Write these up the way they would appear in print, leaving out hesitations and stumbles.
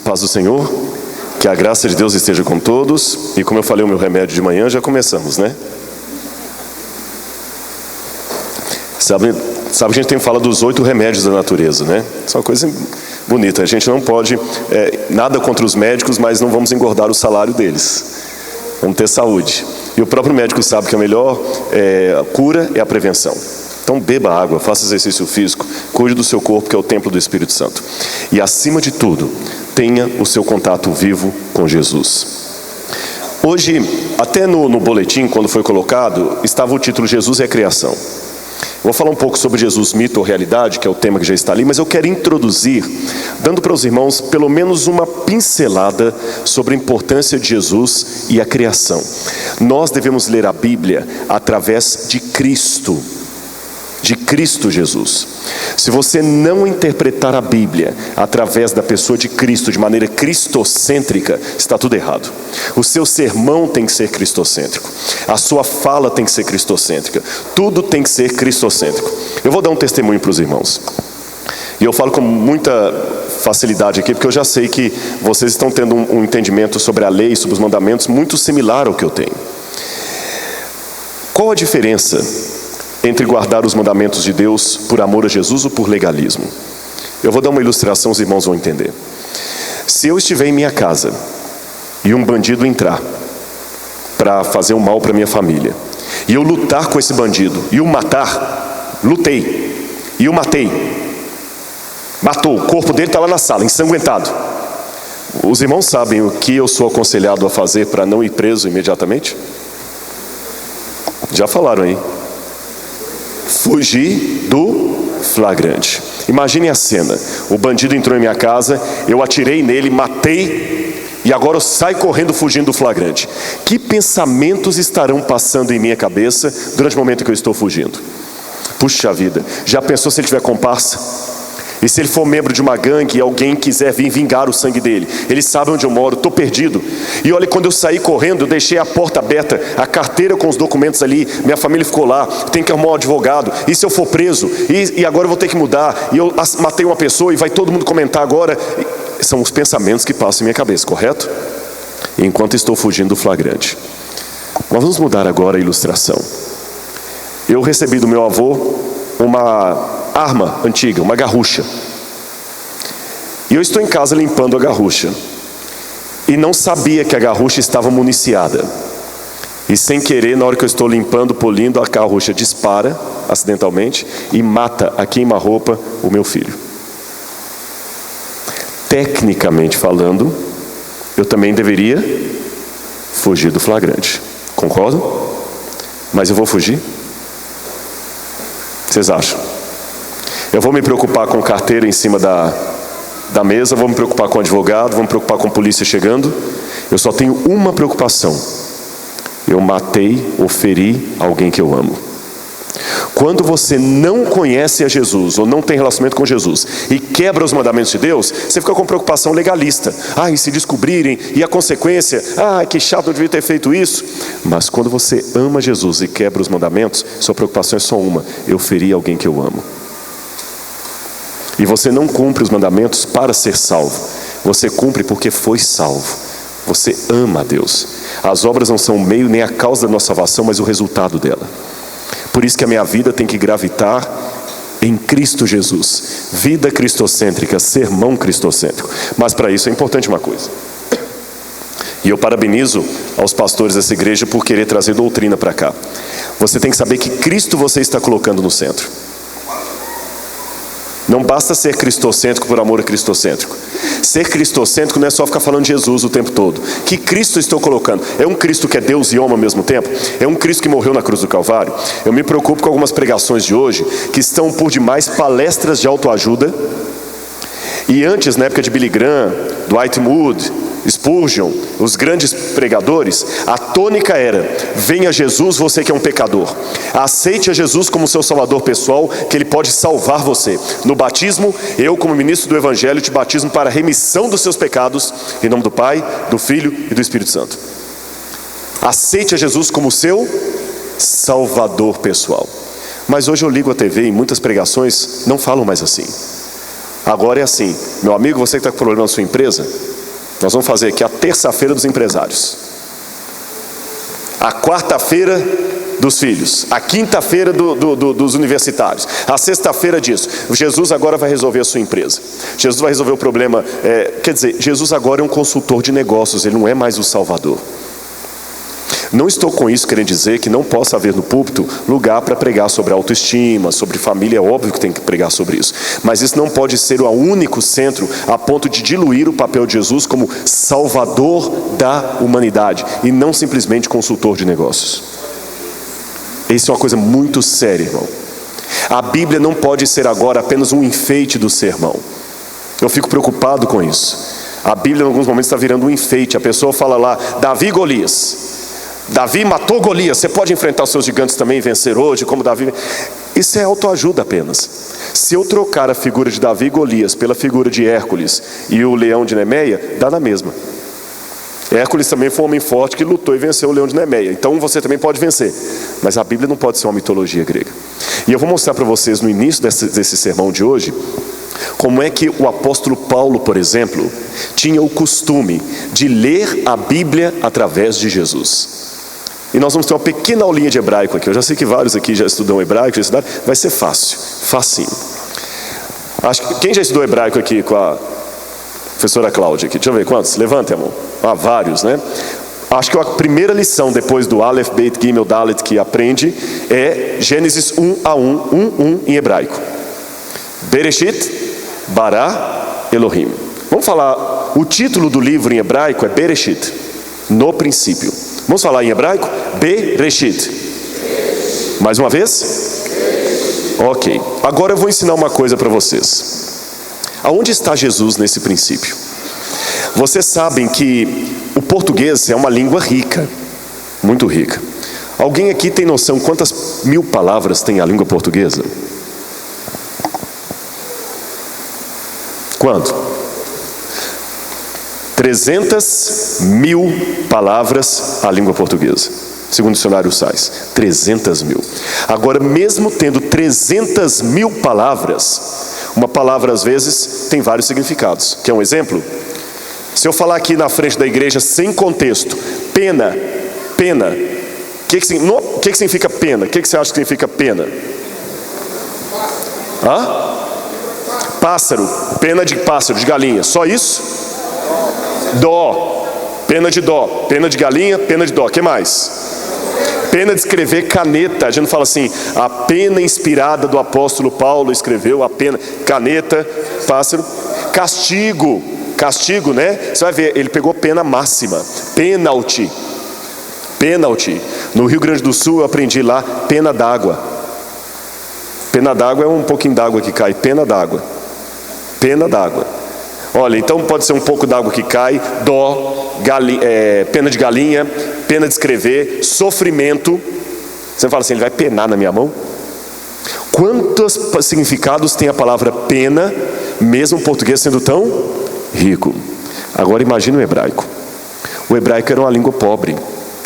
Paz do Senhor, que a graça de Deus esteja com todos. E como eu falei o meu remédio de manhã, já começamos, né? Sabe que a gente tem fala dos 8 remédios da natureza, né? Isso é uma coisa bonita. A gente não pode, nada contra os médicos, mas não vamos engordar o salário deles. Vamos ter saúde. E o próprio médico sabe que a melhor cura é a prevenção. Então beba água, faça exercício físico, cuide do seu corpo, que é o templo do Espírito Santo. E acima de tudo, tenha o seu contato vivo com Jesus. Hoje, até no boletim, quando foi colocado, estava o título Jesus é Criação. Vou falar um pouco sobre Jesus, mito ou realidade, que é o tema que já está ali, mas eu quero introduzir, dando para os irmãos pelo menos uma pincelada sobre a importância de Jesus e a criação. Nós devemos ler a Bíblia através de Cristo Jesus. Se você não interpretar a Bíblia através da pessoa de Cristo, de maneira cristocêntrica, está tudo errado. O seu sermão tem que ser cristocêntrico, a sua fala tem que ser cristocêntrica, tudo tem que ser cristocêntrico. Eu vou dar um testemunho para os irmãos, e eu falo com muita facilidade aqui, porque eu já sei que vocês estão tendo um entendimento sobre a lei, sobre os mandamentos, muito similar ao que eu tenho. Qual a diferença entre guardar os mandamentos de Deus por amor a Jesus ou por legalismo? Eu vou dar uma ilustração, os irmãos vão entender. Se eu estiver em minha casa e um bandido entrar para fazer um mal para minha família, e eu lutar com esse bandido e o matar, lutei e o matei, matou, o corpo dele está lá na sala, ensanguentado. Os irmãos sabem o que eu sou aconselhado a fazer para não ir preso imediatamente? Já falaram aí. Fugir do flagrante. Imaginem a cena: o bandido entrou em minha casa, eu atirei nele, matei, e agora eu saio correndo fugindo do flagrante. Que pensamentos estarão passando em minha cabeça durante o momento em que eu estou fugindo? Puxa vida, já pensou se ele tiver comparsa? E se ele for membro de uma gangue e alguém quiser vir vingar o sangue dele? Ele sabe onde eu moro, estou perdido. E olha, quando eu saí correndo, eu deixei a porta aberta, a carteira com os documentos ali, minha família ficou lá, tem que arrumar um advogado. E se eu for preso? E agora eu vou ter que mudar, e eu matei uma pessoa e vai todo mundo comentar agora. São os pensamentos que passam em minha cabeça, correto? Enquanto estou fugindo do flagrante. Nós vamos mudar agora a ilustração. Eu recebi do meu avô uma arma antiga, uma garrucha. E eu estou em casa limpando a garrucha, e não sabia que a garrucha estava municiada. E sem querer, na hora que eu estou limpando, polindo, a garrucha dispara acidentalmente e mata a queima-roupa o meu filho. Tecnicamente falando, eu também deveria fugir do flagrante. Concordam? Mas eu vou fugir? Vocês acham? Eu vou me preocupar com carteira em cima da mesa, vou me preocupar com advogado, vou me preocupar com polícia chegando. Eu só tenho uma preocupação: eu matei ou feri alguém que eu amo. Quando você não conhece a Jesus, ou não tem relacionamento com Jesus, e quebra os mandamentos de Deus, você fica com preocupação legalista. E se descobrirem, e a consequência, que chato, eu devia ter feito isso. Mas quando você ama Jesus e quebra os mandamentos, sua preocupação é só uma: eu feri alguém que eu amo. E você não cumpre os mandamentos para ser salvo, você cumpre porque foi salvo. Você ama a Deus. As obras não são o meio nem a causa da nossa salvação, mas o resultado dela. Por isso que a minha vida tem que gravitar em Cristo Jesus. Vida cristocêntrica, sermão cristocêntrico. Mas para isso é importante uma coisa. E eu parabenizo aos pastores dessa igreja por querer trazer doutrina para cá. Você tem que saber que Cristo você está colocando no centro. Não basta ser cristocêntrico por amor a cristocêntrico. Ser cristocêntrico não é só ficar falando de Jesus o tempo todo. Que Cristo estou colocando? É um Cristo que é Deus e homem ao mesmo tempo? É um Cristo que morreu na cruz do Calvário? Eu me preocupo com algumas pregações de hoje que estão por demais palestras de autoajuda. E antes, na época de Billy Graham, Dwight Moody, Spurgeon, os grandes pregadores, a tônica era: venha Jesus, você que é um pecador. Aceite a Jesus como seu salvador pessoal, que Ele pode salvar você. No batismo, eu como ministro do Evangelho te batismo para a remissão dos seus pecados, em nome do Pai, do Filho e do Espírito Santo. Aceite a Jesus como seu salvador pessoal. Mas hoje eu ligo a TV e muitas pregações não falam mais assim. Agora é assim, meu amigo, você que está com problema na sua empresa, nós vamos fazer aqui a terça-feira dos empresários, a quarta-feira dos filhos, a quinta-feira dos universitários, a sexta-feira disso. Jesus agora vai resolver a sua empresa. Jesus vai resolver o problema, quer dizer, Jesus agora é um consultor de negócios, ele não é mais o Salvador. Não estou com isso querendo dizer que não possa haver no púlpito lugar para pregar sobre autoestima, sobre família, é óbvio que tem que pregar sobre isso. Mas isso não pode ser o único centro a ponto de diluir o papel de Jesus como Salvador da humanidade e não simplesmente consultor de negócios. Isso é uma coisa muito séria, irmão. A Bíblia não pode ser agora apenas um enfeite do sermão. Eu fico preocupado com isso. A Bíblia em alguns momentos está virando um enfeite. A pessoa fala lá, Davi e Golias. Davi matou Golias, você pode enfrentar os seus gigantes também e vencer hoje, como Davi. Isso é autoajuda apenas. Se eu trocar a figura de Davi e Golias pela figura de Hércules e o leão de Nemeia, dá na mesma. Hércules também foi um homem forte que lutou e venceu o leão de Nemeia. Então você também pode vencer. Mas a Bíblia não pode ser uma mitologia grega. E eu vou mostrar para vocês no início desse sermão de hoje, como é que o apóstolo Paulo, por exemplo, tinha o costume de ler a Bíblia através de Jesus. E nós vamos ter uma pequena aulinha de hebraico aqui. Eu já sei que vários aqui já estudam hebraico, já estudaram. Vai ser fácil, facinho. Acho que quem já estudou hebraico aqui com a professora Cláudia aqui? Deixa eu ver quantos. Levante a mão. Vários, né? Acho que a primeira lição depois do Aleph, Beit, Gimel, Dalet que aprende é Gênesis 1:1 em hebraico. Bereshit, bara, Elohim. Vamos falar, o título do livro em hebraico é Bereshit, no princípio. Vamos falar em hebraico? Bereshit. Mais uma vez? Ok. Agora eu vou ensinar uma coisa para vocês. Aonde está Jesus nesse princípio? Vocês sabem que o português é uma língua rica, muito rica. Alguém aqui tem noção quantas 1000 palavras tem a língua portuguesa? Quanto? 300.000 palavras a língua portuguesa, segundo o dicionário Sais. 300.000. Agora, mesmo tendo 300.000 palavras, uma palavra às vezes tem vários significados. Quer um exemplo? Se eu falar aqui na frente da igreja sem contexto, pena, pena, o que significa pena? O que você acha que significa pena? Hã? Pássaro, pena de pássaro, de galinha, só isso? Dó, pena de dó, pena de galinha, pena de dó, o que mais? Pena de escrever, caneta. A gente não fala assim, a pena inspirada do apóstolo Paulo escreveu a pena, caneta, pássaro. Castigo, castigo, né? Você vai ver, ele pegou pena máxima, pênalti, pênalti. No Rio Grande do Sul eu aprendi lá, pena d'água. Pena d'água é um pouquinho d'água que cai, pena d'água, pena d'água. Olha, então pode ser um pouco d'água que cai, dó, pena de galinha, pena de escrever, sofrimento. Você fala assim, ele vai penar na minha mão? Quantos significados tem a palavra pena, mesmo o português sendo tão rico? Agora imagine o hebraico. O hebraico era uma língua pobre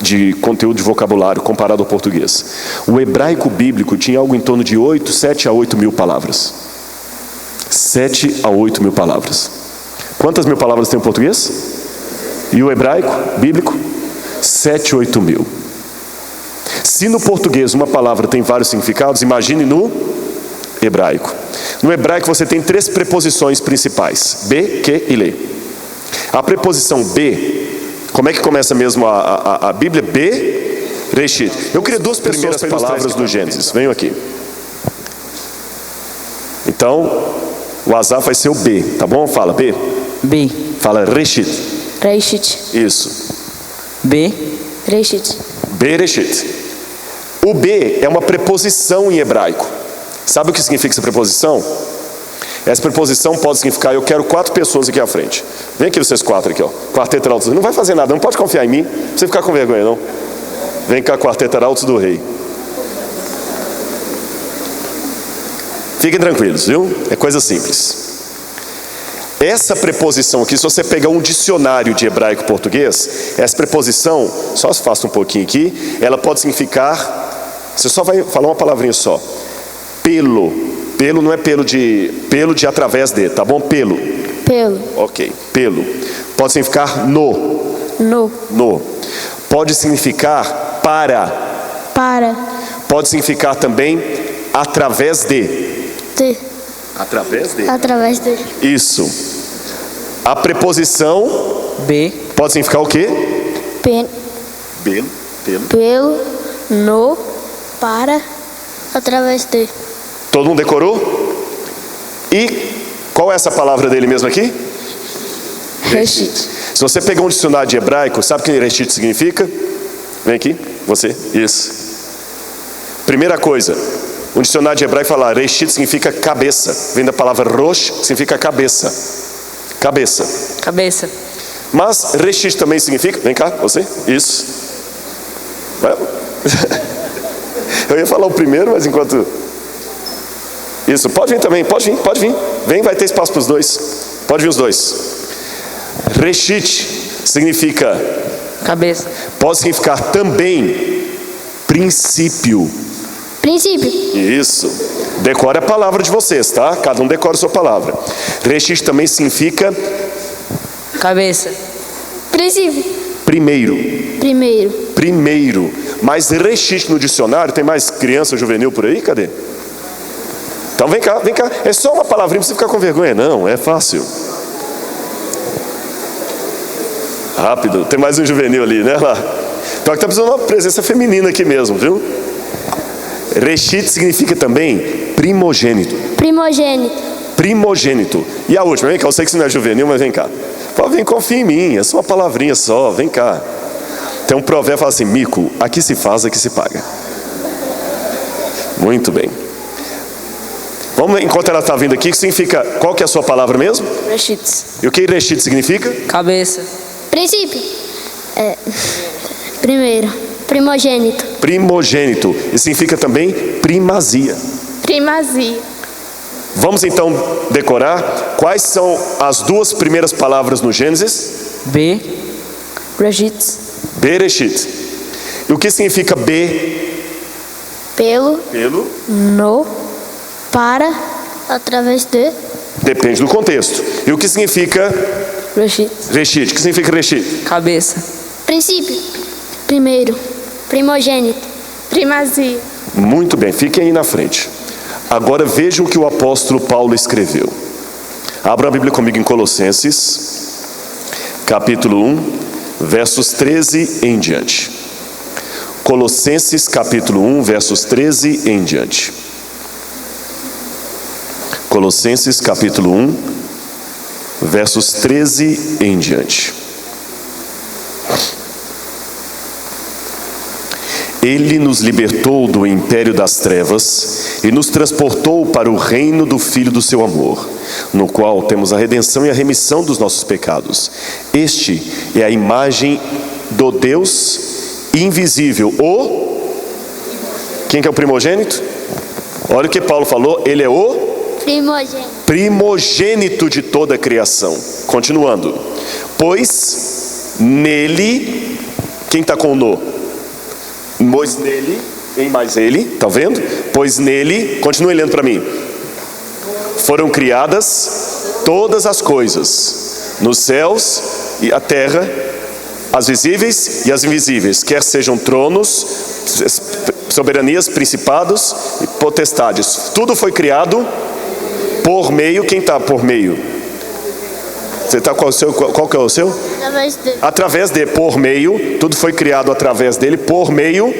de conteúdo de vocabulário comparado ao português. O hebraico bíblico tinha algo em torno de 7 a 8 mil palavras. 7 a 8 mil palavras. Quantas mil palavras tem o português? E o hebraico bíblico? 7, 8 mil. Se no português uma palavra tem vários significados, imagine no hebraico. No hebraico você tem 3 preposições principais: be, que e le. A preposição be, como é que começa mesmo a Bíblia? Be, reshit. Eu queria 2 primeiras palavras do Gênesis. Venham aqui. Então, o Asaf vai ser o be, tá bom? Fala be. B. Fala reshit. Reshit. Isso. B. Reshit. Bereshit. O be é uma preposição em hebraico. Sabe o que significa essa preposição? Essa preposição pode significar, eu quero 4 pessoas aqui à frente. Vem aqui vocês 4 aqui, ó. Quarteto Arautos. Não vai fazer nada, não pode confiar em mim. Não precisa ficar com vergonha, não. Vem cá, Quarteto Arautos do Rei. Fiquem tranquilos, viu? É coisa simples. Essa preposição aqui, se você pegar um dicionário de hebraico português, essa preposição, só se faça um pouquinho aqui, ela pode significar, você só vai falar uma palavrinha só: pelo, Pelo não é pelo de através de, tá bom? Pelo. Pelo. Ok, pelo. Pode significar no. No. Pode significar para. Para. Pode significar também através de. De. Através de. Através de. Isso. A preposição B. pode significar o quê? Pelo. Pelo. Pelo. No. Para. Através de. Todo mundo decorou? E qual é essa palavra dele mesmo aqui? Reshit. Se você pegar um dicionário de hebraico, sabe o que reshit significa? Vem aqui, você. Isso. Primeira coisa, um dicionário de hebraico fala, reshit significa cabeça. Vem da palavra rosh, que significa cabeça. Cabeça. Cabeça. Mas reshit também significa, vem cá, você. Isso. Eu ia falar o primeiro, mas enquanto... Isso, pode vir também, pode vir. Vem, vai ter espaço para os dois. Pode vir os dois. Reshit significa... Cabeça. Pode significar também princípio. Princípio. Isso. Decore a palavra de vocês, tá? Cada um decora a sua palavra. Reshit também significa... Cabeça. Princípio. Primeiro. Primeiro. Mas reshit no dicionário, tem mais criança juvenil por aí? Cadê? Então vem cá. É só uma palavrinha, não precisa ficar com vergonha, não. É fácil. Rápido. Tem mais um juvenil ali, né? Lá. Então aqui está precisando de uma presença feminina aqui mesmo, viu? Reshit significa também primogênito. Primogênito. E a última, vem cá. Eu sei que você não é juvenil, mas vem cá. Vem, confia em mim. É só uma palavrinha só. Vem cá. Tem um provérbio que fala assim, mico, aqui se faz, aqui se paga. Muito bem. Vamos, enquanto ela está vindo aqui, que significa, qual que é a sua palavra mesmo? Reshit. E o que reshit significa? Cabeça. Princípio. Primeiro. Primogênito. E significa também primazia. Vamos então decorar quais são as duas primeiras palavras no Gênesis? B. Bereshit. E o que significa B? Pelo. No. Para. Através de. Depende do contexto. E o que significa Reshit? O que significa Reshit? Cabeça. Princípio. Primeiro. Primogênito. Primazia. Muito bem, fiquem aí na frente. Agora vejam o que o apóstolo Paulo escreveu. Abra a Bíblia comigo em Colossenses, capítulo 1, versos 13 em diante. Colossenses, capítulo 1, versos 13 em diante. Colossenses, capítulo 1, versos 13 em diante. Ele nos libertou do império das trevas e nos transportou para o reino do Filho do seu amor, no qual temos a redenção e a remissão dos nossos pecados. Este é a imagem do Deus invisível. Quem que é o primogênito? Olha o que Paulo falou, ele é o primogênito de toda a criação. Continuando. Pois nele, quem está com o no? Pois nele, em mais ele, tá vendo? Pois nele, continue lendo para mim. Foram criadas todas as coisas, nos céus e a terra, as visíveis e as invisíveis, quer sejam tronos, soberanias, principados e potestades. Tudo foi criado por meio, quem está por meio? Você está com o seu, qual que é o seu? Através de, por meio, tudo foi criado através dele, por meio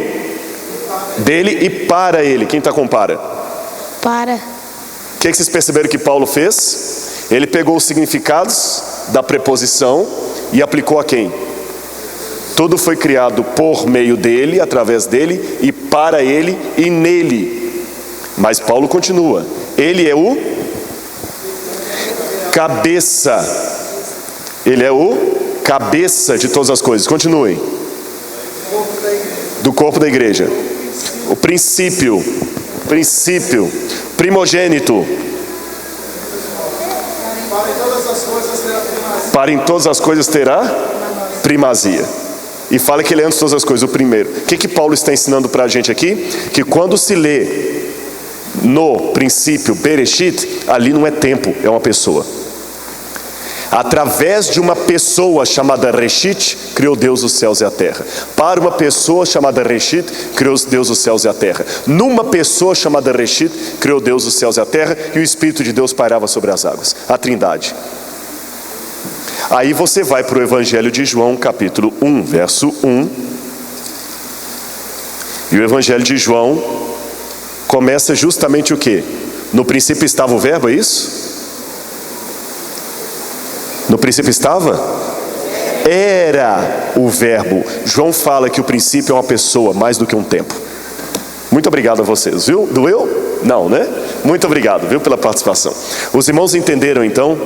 dele e para ele. Quem está com para? Para. O que vocês perceberam que Paulo fez? Ele pegou os significados da preposição e aplicou a quem? Tudo foi criado por meio dele, através dele e para ele e nele. Mas Paulo continua. Ele é o cabeça. Ele é o cabeça de todas as coisas. Continuem. Do corpo da igreja. O princípio. Primogênito. Para em todas as coisas terá primazia. E fala que ele é antes de todas as coisas, o primeiro. O que Paulo está ensinando para a gente aqui? Que quando se lê no princípio, Bereshit, ali não é tempo, é uma pessoa. Através de uma pessoa chamada Reshit, criou Deus os céus e a terra. Para uma pessoa chamada Reshit, criou Deus os céus e a terra. Numa pessoa chamada Reshit, criou Deus os céus e a terra, e o Espírito de Deus pairava sobre as águas. A Trindade. Aí você vai para o Evangelho de João, capítulo 1, verso 1. E o Evangelho de João começa justamente o quê? No princípio estava o verbo, é isso? No princípio estava? Era o verbo. João fala que o princípio é uma pessoa, mais do que um tempo. Muito obrigado a vocês, viu? Doeu? Não, né? Muito obrigado, viu, pela participação. Os irmãos entenderam então?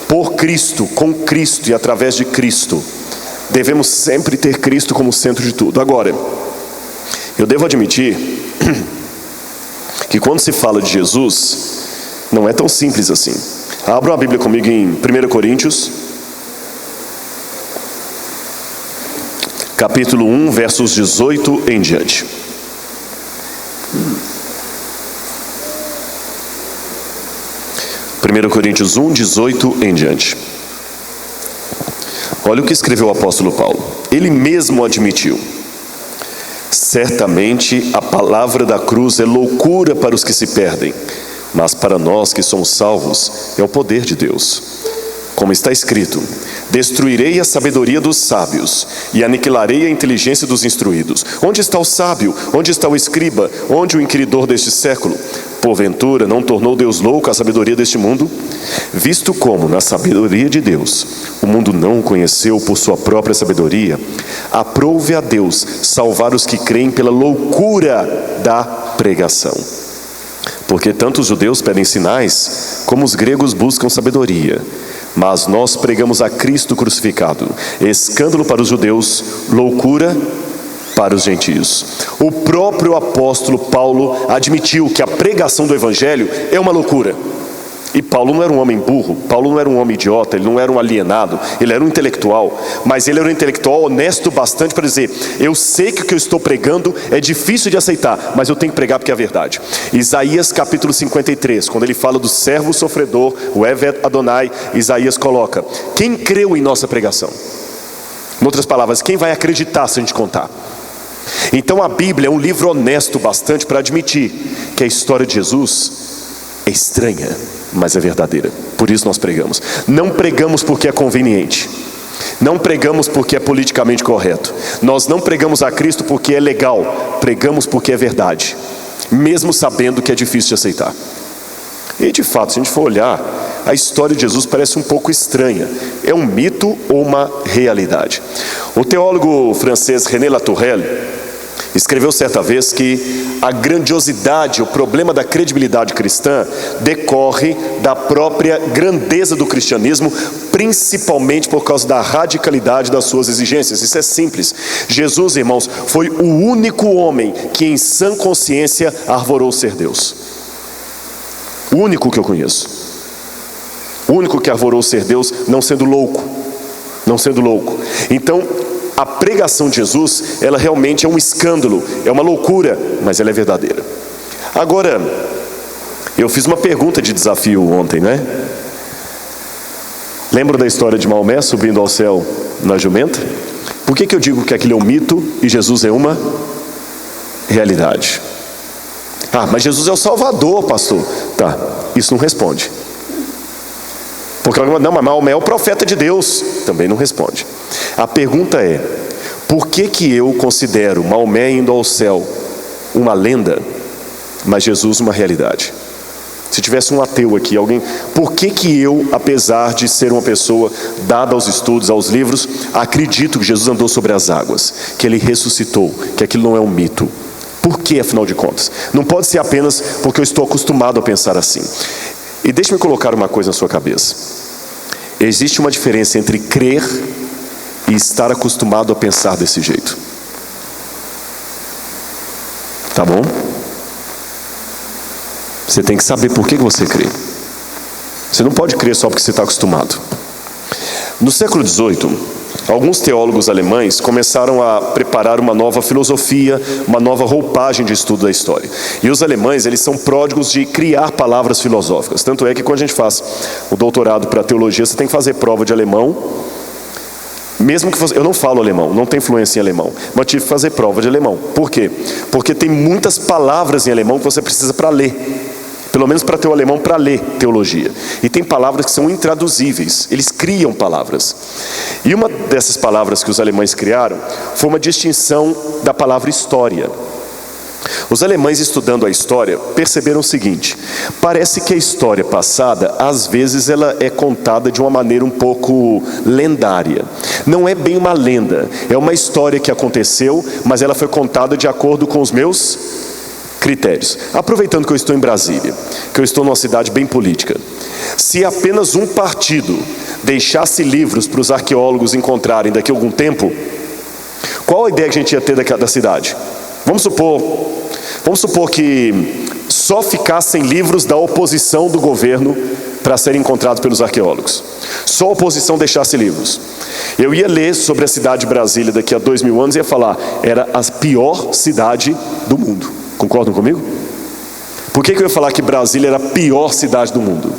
Por Cristo, com Cristo e através de Cristo, devemos sempre ter Cristo como centro de tudo. Agora, eu devo admitir que quando se fala de Jesus, não é tão simples assim. Abram a Bíblia comigo em 1 Coríntios, capítulo 1, versos 18 em diante. Primeiro Coríntios 1, 18 em diante. Olha o que escreveu o apóstolo Paulo. Ele mesmo admitiu: certamente a palavra da cruz é loucura para os que se perdem, mas para nós que somos salvos é o poder de Deus. Como está escrito: destruirei a sabedoria dos sábios e aniquilarei a inteligência dos instruídos. Onde está o sábio? Onde está o escriba? Onde o inquiridor deste século? Porventura não tornou Deus louco a sabedoria deste mundo? Visto como, na sabedoria de Deus, o mundo não o conheceu por sua própria sabedoria, aprouve a Deus salvar os que creem pela loucura da pregação. Porque tanto os judeus pedem sinais, como os gregos buscam sabedoria. Mas nós pregamos a Cristo crucificado, escândalo para os judeus, loucura para os gentios. O próprio apóstolo Paulo admitiu que a pregação do Evangelho é uma loucura. E Paulo não era um homem burro, Paulo não era um homem idiota, ele não era um alienado, ele era um intelectual, mas ele era um intelectual honesto bastante para dizer: eu sei que o que eu estou pregando é difícil de aceitar, mas eu tenho que pregar porque é a verdade. Isaías capítulo 53, quando ele fala do servo sofredor, o Eved Adonai, Isaías coloca: quem creu em nossa pregação? Em outras palavras, quem vai acreditar se a gente contar? Então a Bíblia é um livro honesto bastante para admitir que a história de Jesus é estranha, mas é verdadeira. Por isso nós pregamos. Não pregamos porque é conveniente, não pregamos porque é politicamente correto, nós não pregamos a Cristo porque é legal, pregamos porque é verdade, mesmo sabendo que é difícil de aceitar. E de fato, se a gente for olhar, a história de Jesus parece um pouco estranha. É um mito ou uma realidade? O teólogo francês René Latourelle escreveu certa vez que a grandiosidade, o problema da credibilidade cristã decorre da própria grandeza do cristianismo, principalmente por causa da radicalidade das suas exigências. Isso é simples. Jesus, irmãos, foi o único homem que em sã consciência arvorou ser Deus. O único que eu conheço. O único que arvorou ser Deus, não sendo louco. Não sendo louco. Então, a pregação de Jesus, ela realmente é um escândalo, é uma loucura, mas ela é verdadeira. Agora, eu fiz uma pergunta de desafio ontem, né? Lembra da história de Maomé subindo ao céu na jumenta? Por que eu digo que aquilo é um mito e Jesus é uma realidade? Ah, mas Jesus é o Salvador, pastor. Tá, isso não responde. Porque não, mas Maomé é o profeta de Deus. Também não responde. A pergunta é: por que eu considero Maomé indo ao céu uma lenda, mas Jesus uma realidade? Se tivesse um ateu aqui, alguém, por que eu, apesar de ser uma pessoa dada aos estudos, aos livros, acredito que Jesus andou sobre as águas, que ele ressuscitou, que aquilo não é um mito? Por que, afinal de contas? Não pode ser apenas porque eu estou acostumado a pensar assim. E deixe-me colocar uma coisa na sua cabeça. Existe uma diferença entre crer e estar acostumado a pensar desse jeito. Tá bom? Você tem que saber por que você crê. Você não pode crer só porque você está acostumado. No século XVIII, alguns teólogos alemães começaram a preparar uma nova filosofia, uma nova roupagem de estudo da história. E os alemães, eles são pródigos de criar palavras filosóficas. Tanto é que quando a gente faz o doutorado para teologia, você tem que fazer prova de alemão. Mesmo que eu não falo alemão, não tenho fluência em alemão, mas tive que fazer prova de alemão. Por quê? Porque tem muitas palavras em alemão que você precisa para ler. Pelo menos para ter o alemão para ler teologia. E tem palavras que são intraduzíveis. Eles criam palavras. E uma dessas palavras que os alemães criaram foi uma distinção da palavra história. Os alemães, estudando a história, perceberam o seguinte: parece que a história passada, às vezes, ela é contada de uma maneira um pouco lendária. Não é bem uma lenda, é uma história que aconteceu, mas ela foi contada de acordo com os meus critérios. Aproveitando que eu estou em Brasília, que eu estou numa cidade bem política, se apenas um partido deixasse livros para os arqueólogos encontrarem daqui a algum tempo, qual a ideia que a gente ia ter da cidade? Vamos supor que só ficassem livros da oposição do governo para serem encontrados pelos arqueólogos. Só a oposição deixasse livros. Eu ia ler sobre a cidade de Brasília daqui a 2000 anos e ia falar: era a pior cidade do mundo. Concordam comigo? Por que eu ia falar que Brasília era a pior cidade do mundo?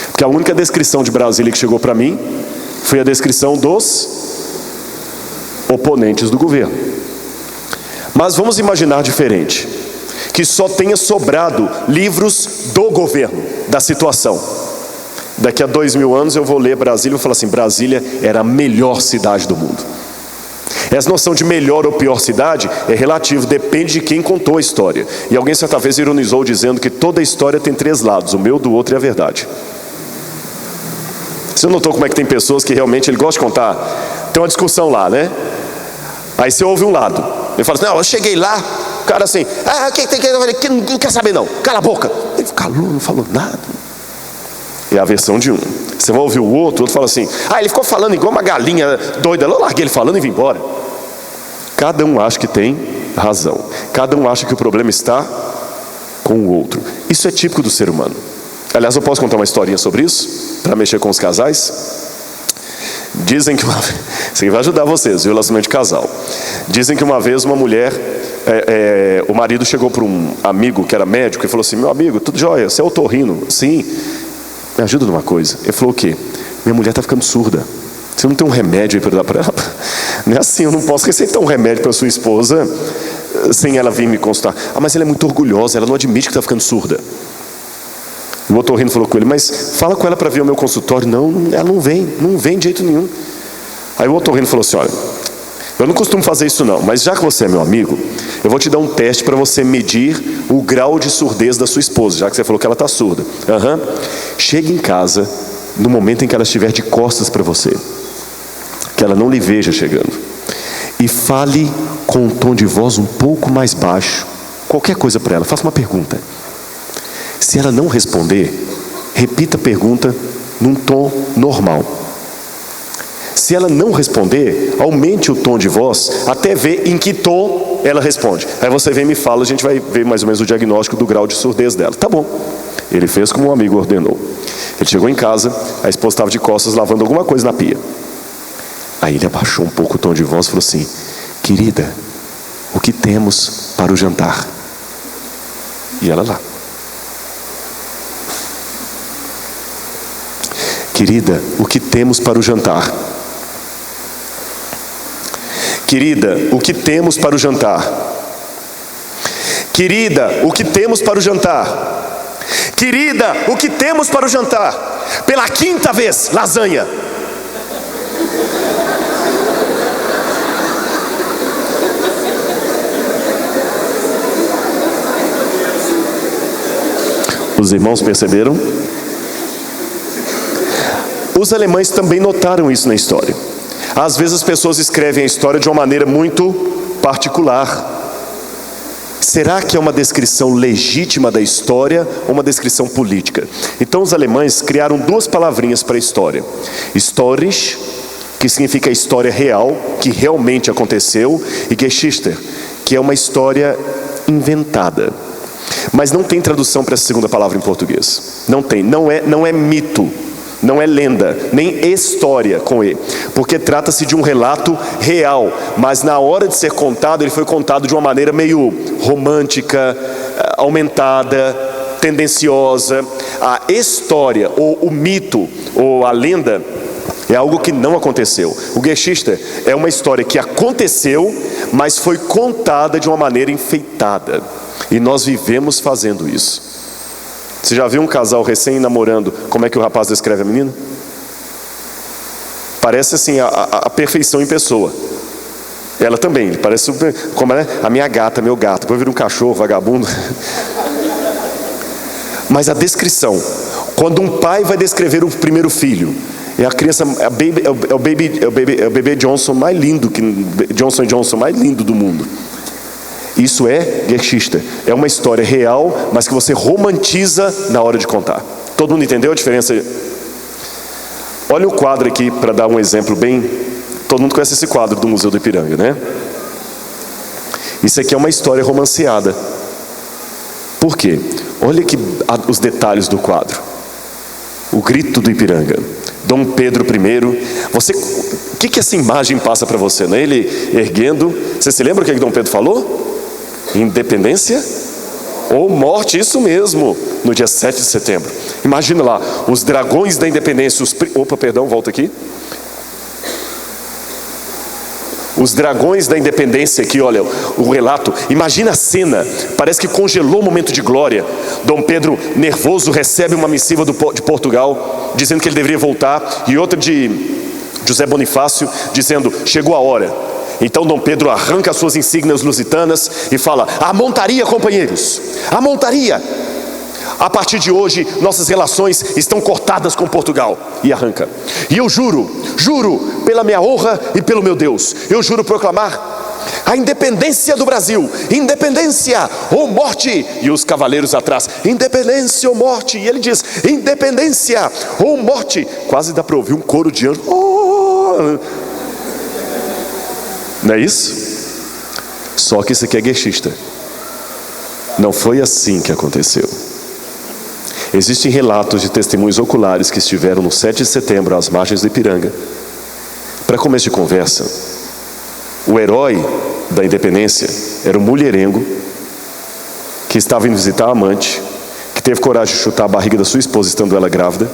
Porque a única descrição de Brasília que chegou para mim foi a descrição dos oponentes do governo. Mas vamos imaginar diferente: que só tenha sobrado livros do governo, da situação. Daqui a 2000 anos eu vou ler Brasília e vou falar assim: Brasília era a melhor cidade do mundo. Essa noção de melhor ou pior cidade é relativo, depende de quem contou a história. E alguém certa vez ironizou dizendo que toda história tem 3 lados, o meu, do outro e a verdade. Você notou como é que tem pessoas que realmente ele gosta de contar? Tem uma discussão lá, né? Aí você ouve um lado, ele fala assim: não, eu cheguei lá, o cara assim, o que tem que não quer saber não, cala a boca. Ele calou, não falou nada. É a versão de um. Você vai ouvir o outro fala assim: ele ficou falando igual uma galinha doida. Eu larguei ele falando e vim embora. Cada um acha que tem razão. Cada um acha que o problema está com o outro. Isso é típico do ser humano. Aliás, eu posso contar uma historinha sobre isso? Para mexer com os casais? Dizem que isso aqui vai ajudar vocês, viu? Relacionamento de casal. Dizem que uma vez uma mulher, o marido chegou para um amigo que era médico e falou assim: meu amigo, tudo jóia, você é otorrino? Sim. Me ajuda numa coisa. Ele falou: o quê? Minha mulher está ficando surda. Você não tem um remédio aí para dar para ela? Não é assim, eu não posso receitar um remédio para sua esposa sem ela vir me consultar. Mas ela é muito orgulhosa, ela não admite que está ficando surda. O otorrino falou com ele: mas fala com ela para vir ao meu consultório. Não, ela não vem de jeito nenhum. Aí o otorrino falou assim: olha, eu não costumo fazer isso não, mas já que você é meu amigo, eu vou te dar um teste para você medir o grau de surdez da sua esposa, já que você falou que ela está surda. Chegue em casa no momento em que ela estiver de costas para você, que ela não lhe veja chegando, e fale com um tom de voz um pouco mais baixo, qualquer coisa para ela, faça uma pergunta. Se ela não responder, repita a pergunta num tom normal. Se ela não responder, aumente o tom de voz até ver em que tom ela responde. Aí você vem e me fala, a gente vai ver mais ou menos o diagnóstico do grau de surdez dela. Tá bom. Ele fez como um amigo ordenou. Ele chegou em casa, a esposa estava de costas lavando alguma coisa na pia. Aí ele abaixou um pouco o tom de voz e falou assim: querida, o que temos para o jantar? E ela lá: querida, o que temos para o jantar? Querida, o que temos para o jantar? Querida, o que temos para o jantar? Querida, o que temos para o jantar? Pela 5ª vez, lasanha. Os irmãos perceberam? Os alemães também notaram isso na história. Às vezes as pessoas escrevem a história de uma maneira muito particular. Será que é uma descrição legítima da história ou uma descrição política? Então os alemães criaram 2 palavrinhas para a história: Historisch, que significa história real, que realmente aconteceu, e Geschichte, que é uma história inventada. Mas não tem tradução para essa segunda palavra em português. Não tem, não é mito. Não é lenda, nem história com E, porque trata-se de um relato real, mas na hora de ser contado, ele foi contado de uma maneira meio romântica, aumentada, tendenciosa. A história, ou o mito, ou a lenda, é algo que não aconteceu. O Geschichte é uma história que aconteceu, mas foi contada de uma maneira enfeitada. E nós vivemos fazendo isso. Você já viu um casal recém-namorando, como é que o rapaz descreve a menina? Parece assim, a perfeição em pessoa. Ela também, parece como é, a minha gata, meu gato. Depois vira um cachorro, vagabundo. Mas a descrição, quando um pai vai descrever o primeiro filho, é a criança, é o bebê Johnson mais lindo, Johnson Johnson mais lindo do mundo. Isso é Geschichte, é uma história real, mas que você romantiza na hora de contar. Todo mundo entendeu a diferença? Olha o quadro aqui para dar um exemplo bem. Todo mundo conhece esse quadro do Museu do Ipiranga, né? Isso aqui é uma história romanceada. Por quê? Olha aqui os detalhes do quadro. O grito do Ipiranga, Dom Pedro I. O que essa imagem passa para você, né? Ele erguendo. Você se lembra o que Dom Pedro falou? Independência ou morte, isso mesmo, no dia 7 de setembro. Imagina lá, os dragões da independência, volta aqui. Os dragões da independência aqui, olha, o relato, imagina a cena, parece que congelou o momento de glória. Dom Pedro, nervoso, recebe uma missiva de Portugal, dizendo que ele deveria voltar, e outra de José Bonifácio, dizendo, chegou a hora. Então Dom Pedro arranca as suas insígnias lusitanas e fala, a montaria, companheiros, a montaria. A partir de hoje, nossas relações estão cortadas com Portugal. E arranca. E eu juro pela minha honra e pelo meu Deus, eu juro proclamar a independência do Brasil, independência ou morte. E os cavaleiros atrás, independência ou morte. E ele diz, independência ou morte. Quase dá para ouvir um coro de anjos. Oh! Não é isso? Só que isso aqui é Geschichte. Não foi assim que aconteceu. Existem relatos de testemunhos oculares que estiveram no 7 de setembro às margens do Ipiranga. Para começo de conversa, o herói da independência era um mulherengo que estava indo visitar a amante, que teve coragem de chutar a barriga da sua esposa estando ela grávida.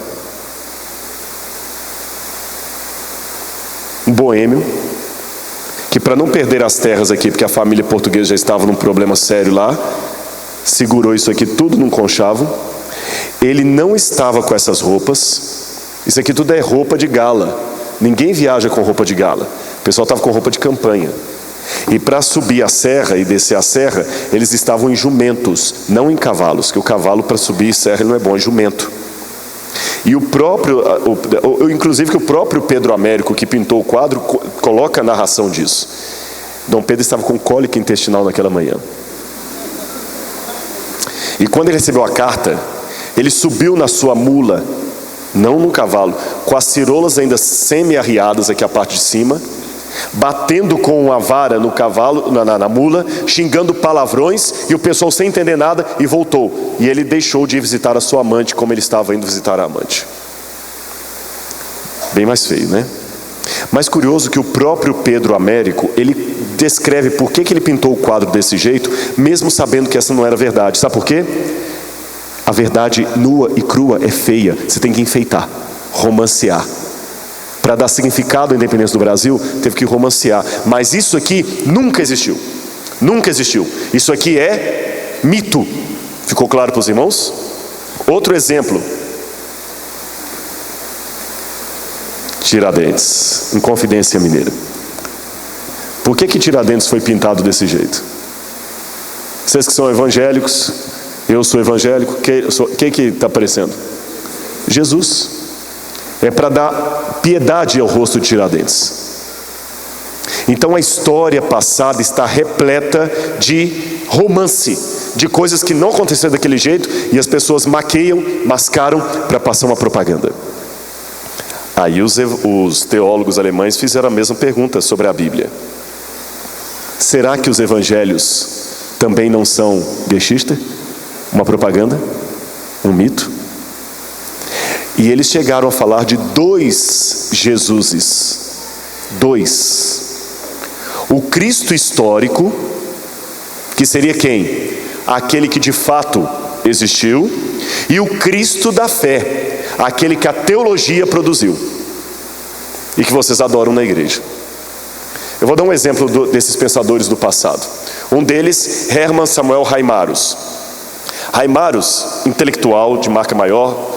Um boêmio que, para não perder as terras aqui, porque a família portuguesa já estava num problema sério lá, segurou isso aqui tudo num conchavo. Ele não estava com essas roupas. Isso aqui tudo é roupa de gala. Ninguém viaja com roupa de gala. O pessoal estava com roupa de campanha. E para subir a serra e descer a serra, eles estavam em jumentos, não em cavalos, que o cavalo para subir serra ele não é bom, é jumento. E inclusive que o próprio Pedro Américo, que pintou o quadro, coloca a narração disso. Dom Pedro estava com cólica intestinal naquela manhã. E quando ele recebeu a carta, ele subiu na sua mula, não no cavalo, com as cirolas ainda semi-arriadas aqui a parte de cima, batendo com uma vara no cavalo, na mula, xingando palavrões, e o pessoal sem entender nada, e voltou. E ele deixou de ir visitar a sua amante como ele estava indo visitar a amante. Bem mais feio, né? Mais curioso que o próprio Pedro Américo, ele descreve por que ele pintou o quadro desse jeito, mesmo sabendo que essa não era verdade. Sabe por quê? A verdade nua e crua é feia. Você tem que enfeitar, romancear. Para dar significado à independência do Brasil, teve que romancear. Mas isso aqui nunca existiu. Nunca existiu. Isso aqui é mito. Ficou claro para os irmãos? Outro exemplo. Tiradentes, em Confidência Mineira. Por que Tiradentes foi pintado desse jeito? Vocês que são evangélicos, eu sou evangélico, quem que está aparecendo? Jesus. É para dar piedade ao rosto de Tiradentes. Então a história passada está repleta de romance, de coisas que não aconteceram daquele jeito, e as pessoas maqueiam, mascaram para passar uma propaganda. Aí os teólogos alemães fizeram a mesma pergunta sobre a Bíblia. Será que os evangelhos também não são Geschichte? Uma propaganda? Um mito? E eles chegaram a falar de 2 Jesuses. 2. O Cristo histórico, que seria quem? Aquele que de fato existiu, e o Cristo da fé, aquele que a teologia produziu e que vocês adoram na igreja. Eu vou dar um exemplo desses pensadores do passado. Um deles, Hermann Samuel Reimarus. Reimarus, intelectual de marca maior,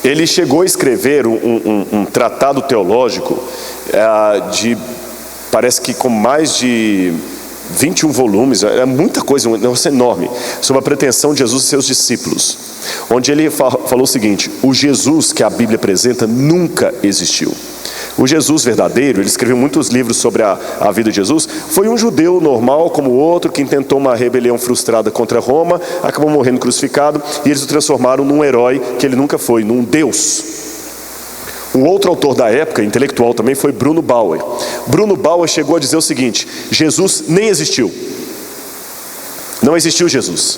ele chegou a escrever um tratado teológico parece que com mais de 21 volumes, é muita coisa, um negócio enorme, sobre a pretensão de Jesus e seus discípulos, onde ele falou o seguinte: o Jesus que a Bíblia apresenta nunca existiu. O Jesus verdadeiro, ele escreveu muitos livros sobre a vida de Jesus, foi um judeu normal como o outro, que intentou uma rebelião frustrada contra Roma, acabou morrendo crucificado, e eles o transformaram num herói que ele nunca foi, num Deus. Um outro autor da época, intelectual também, foi Bruno Bauer. Bruno Bauer chegou a dizer o seguinte: Jesus nem existiu. Não existiu Jesus.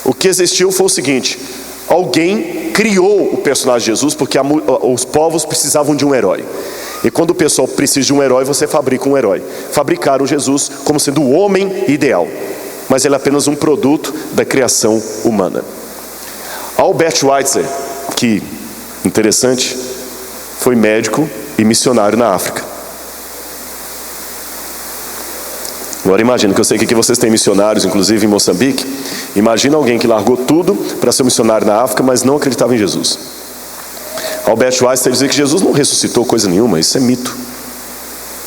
O que existiu foi o seguinte: alguém criou o personagem de Jesus porque os povos precisavam de um herói. E quando o pessoal precisa de um herói, você fabrica um herói. Fabricaram Jesus como sendo o homem ideal, mas ele é apenas um produto da criação humana. Albert Schweitzer, que interessante, foi médico e missionário na África. Agora imagina, que eu sei que aqui vocês têm missionários, inclusive em Moçambique. Imagina alguém que largou tudo para ser missionário na África, mas não acreditava em Jesus. Albert Schweitzer dizia que Jesus não ressuscitou coisa nenhuma, isso é mito.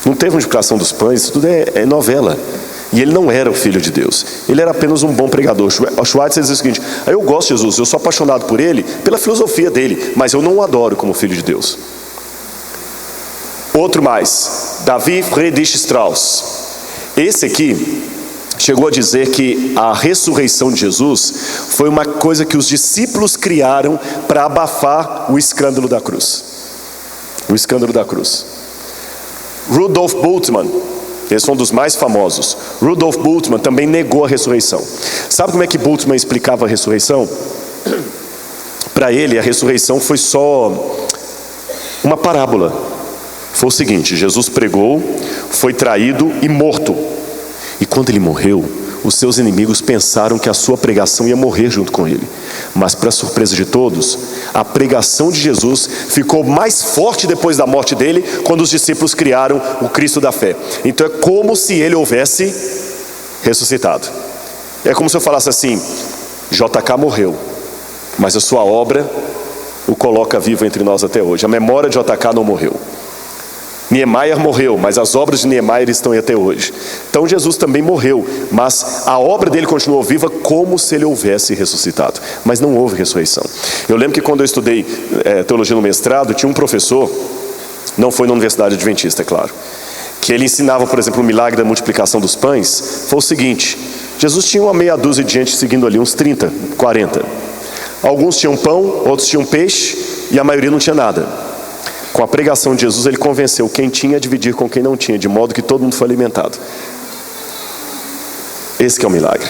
Não teve multiplicação dos pães, isso tudo é novela. E ele não era o Filho de Deus, ele era apenas um bom pregador. Schweitzer dizia o seguinte: eu gosto de Jesus, eu sou apaixonado por ele, pela filosofia dele, mas eu não o adoro como Filho de Deus. Outro mais, David Friedrich Strauss. Esse aqui chegou a dizer que a ressurreição de Jesus foi uma coisa que os discípulos criaram para abafar o escândalo da cruz. O escândalo da cruz. Rudolf Bultmann, esse é um dos mais famosos. Rudolf Bultmann também negou a ressurreição. Sabe como é que Bultmann explicava a ressurreição? Para ele, a ressurreição foi só uma parábola. Foi o seguinte: Jesus pregou, foi traído e morto. E quando ele morreu, os seus inimigos pensaram que a sua pregação ia morrer junto com ele. Mas, para surpresa de todos, a pregação de Jesus ficou mais forte depois da morte dele, quando os discípulos criaram o Cristo da fé. Então é como se ele houvesse ressuscitado. É como se eu falasse assim: JK morreu, mas a sua obra o coloca vivo entre nós até hoje. A memória de JK não morreu. Niemeyer morreu, mas as obras de Niemeyer estão aí até hoje. Então Jesus também morreu, mas a obra dele continuou viva como se ele houvesse ressuscitado. Mas não houve ressurreição. Eu lembro que quando eu estudei teologia no mestrado, tinha um professor, não foi na Universidade Adventista, é claro, que ele ensinava, por exemplo, o milagre da multiplicação dos pães. Foi o seguinte: Jesus tinha uma meia dúzia de gente seguindo ali, uns 30, 40. Alguns tinham pão, outros tinham peixe, e a maioria não tinha nada. Com a pregação de Jesus, ele convenceu quem tinha a dividir com quem não tinha, de modo que todo mundo foi alimentado. Esse que é o milagre.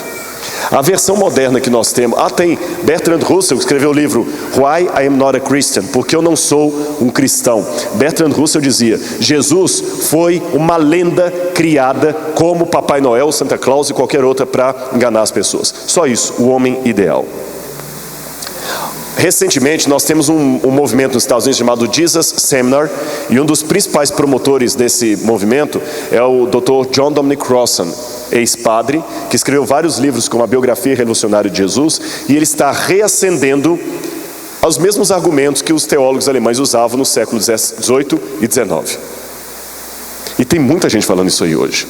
A versão moderna que nós temos, tem Bertrand Russell, que escreveu o livro Why I Am Not a Christian, porque eu não sou um cristão. Bertrand Russell dizia: Jesus foi uma lenda criada como Papai Noel, Santa Claus e qualquer outra para enganar as pessoas. Só isso, o homem ideal. Recentemente nós temos um movimento nos Estados Unidos chamado Jesus Seminar, e um dos principais promotores desse movimento é o Dr. John Dominic Crossan, ex-padre, que escreveu vários livros como a biografia revolucionária de Jesus, e ele está reacendendo os mesmos argumentos que os teólogos alemães usavam no século XVIII e XIX. E tem muita gente falando isso aí hoje.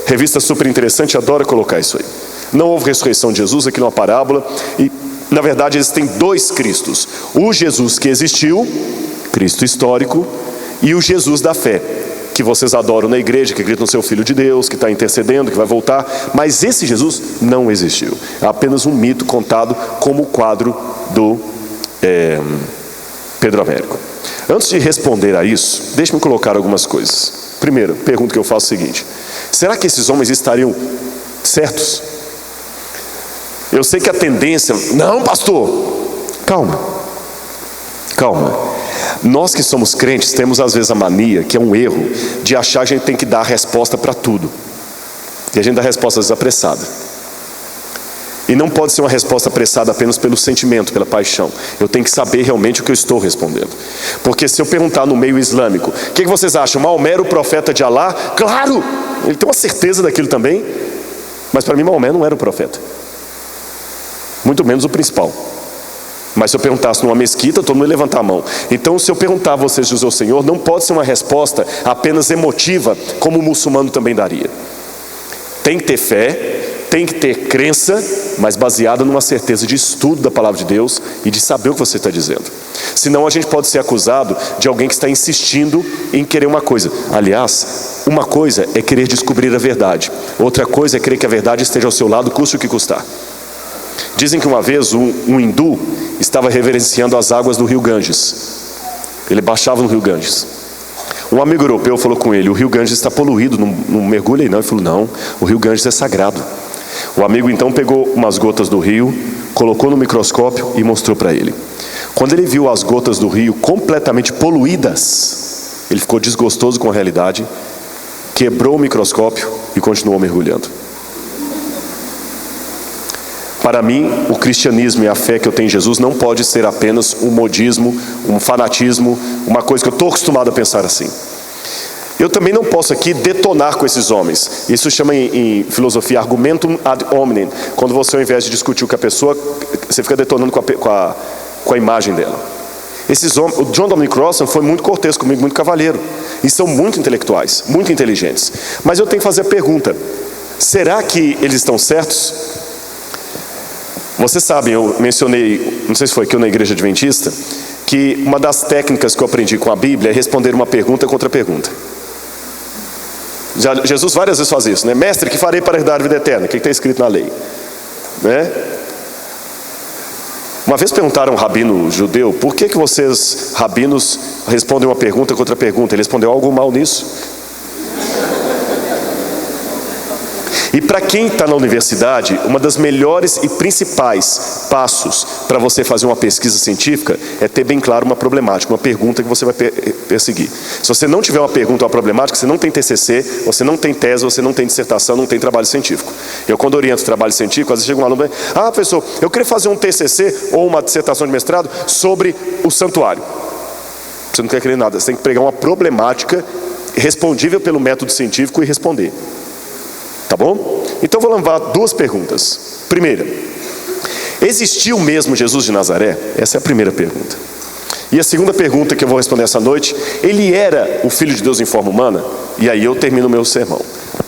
Revista super interessante, adora colocar isso aí. Não houve ressurreição de Jesus, aqui numa parábola, e na verdade existem 2 Cristos: o Jesus que existiu, Cristo histórico, e o Jesus da fé, que vocês adoram na igreja, que acredita no seu Filho de Deus, que está intercedendo, que vai voltar. Mas esse Jesus não existiu. É apenas um mito contado como o quadro do Pedro Américo. Antes de responder a isso, deixe-me colocar algumas coisas. Primeiro, pergunta que eu faço é a seguinte: será que esses homens estariam certos? Eu sei que a tendência... Não, pastor! Calma. Calma. Nós que somos crentes temos às vezes a mania, que é um erro, de achar que a gente tem que dar a resposta para tudo. E a gente dá a resposta às vezes apressada. E não pode ser uma resposta apressada apenas pelo sentimento, pela paixão. Eu tenho que saber realmente o que eu estou respondendo. Porque se eu perguntar no meio islâmico, o que vocês acham? Maomé era o profeta de Alá? Claro! Ele tem uma certeza daquilo também. Mas para mim Maomé não era o profeta. Muito menos o principal. Mas se eu perguntasse numa mesquita, todo mundo ia levantar a mão. Então se eu perguntar a vocês, diz o Senhor, não pode ser uma resposta apenas emotiva, como o muçulmano também daria. Tem que ter fé, tem que ter crença, mas baseada numa certeza de estudo da palavra de Deus e de saber o que você está dizendo. Senão a gente pode ser acusado de alguém que está insistindo em querer uma coisa. Aliás, uma coisa é querer descobrir a verdade, outra coisa é querer que a verdade esteja ao seu lado, custe o que custar. Dizem que uma vez um hindu estava reverenciando as águas do rio Ganges. Ele baixava no rio Ganges. Um amigo europeu falou com ele: o rio Ganges está poluído, não mergulha aí não. Ele falou: não, o rio Ganges é sagrado. O amigo então pegou umas gotas do rio, colocou no microscópio e mostrou para ele. Quando ele viu as gotas do rio completamente poluídas, ele ficou desgostoso com a realidade, quebrou o microscópio e continuou mergulhando. Para mim, o cristianismo e a fé que eu tenho em Jesus não pode ser apenas um modismo, um fanatismo, uma coisa que eu estou acostumado a pensar assim. Eu também não posso aqui detonar com esses homens. Isso chama em filosofia argumentum ad hominem. Quando você, ao invés de discutir com a pessoa, você fica detonando com a imagem dela. Esses homens, o John Dominic Crossan foi muito cortês comigo, muito cavalheiro. E são muito intelectuais, muito inteligentes. Mas eu tenho que fazer a pergunta: será que eles estão certos? Vocês sabem, eu mencionei, não sei se foi aqui ou na igreja adventista, que uma das técnicas que eu aprendi com a Bíblia é responder uma pergunta contra pergunta. Jesus várias vezes faz isso, né? Mestre, que farei para herdar a vida eterna? O que está escrito na lei? Né? Uma vez perguntaram a um rabino judeu: por que vocês, rabinos, respondem uma pergunta contra pergunta? Ele respondeu: algo mal nisso? E para quem está na universidade, uma das melhores e principais passos para você fazer uma pesquisa científica é ter bem claro uma problemática, uma pergunta que você vai perseguir. Se você não tiver uma pergunta ou uma problemática, você não tem TCC, você não tem tese, você não tem dissertação, não tem trabalho científico. Eu, quando oriento trabalho científico, às vezes chega um aluno e diz: ah, professor, eu queria fazer um TCC ou uma dissertação de mestrado sobre o santuário. Você não quer querer nada, você tem que pegar uma problemática respondível pelo método científico e responder. Tá bom? Então vou levar duas perguntas. Primeira: existiu mesmo Jesus de Nazaré? Essa é a primeira pergunta. E a segunda pergunta que eu vou responder essa noite: ele era o Filho de Deus em forma humana? E aí eu termino o meu sermão.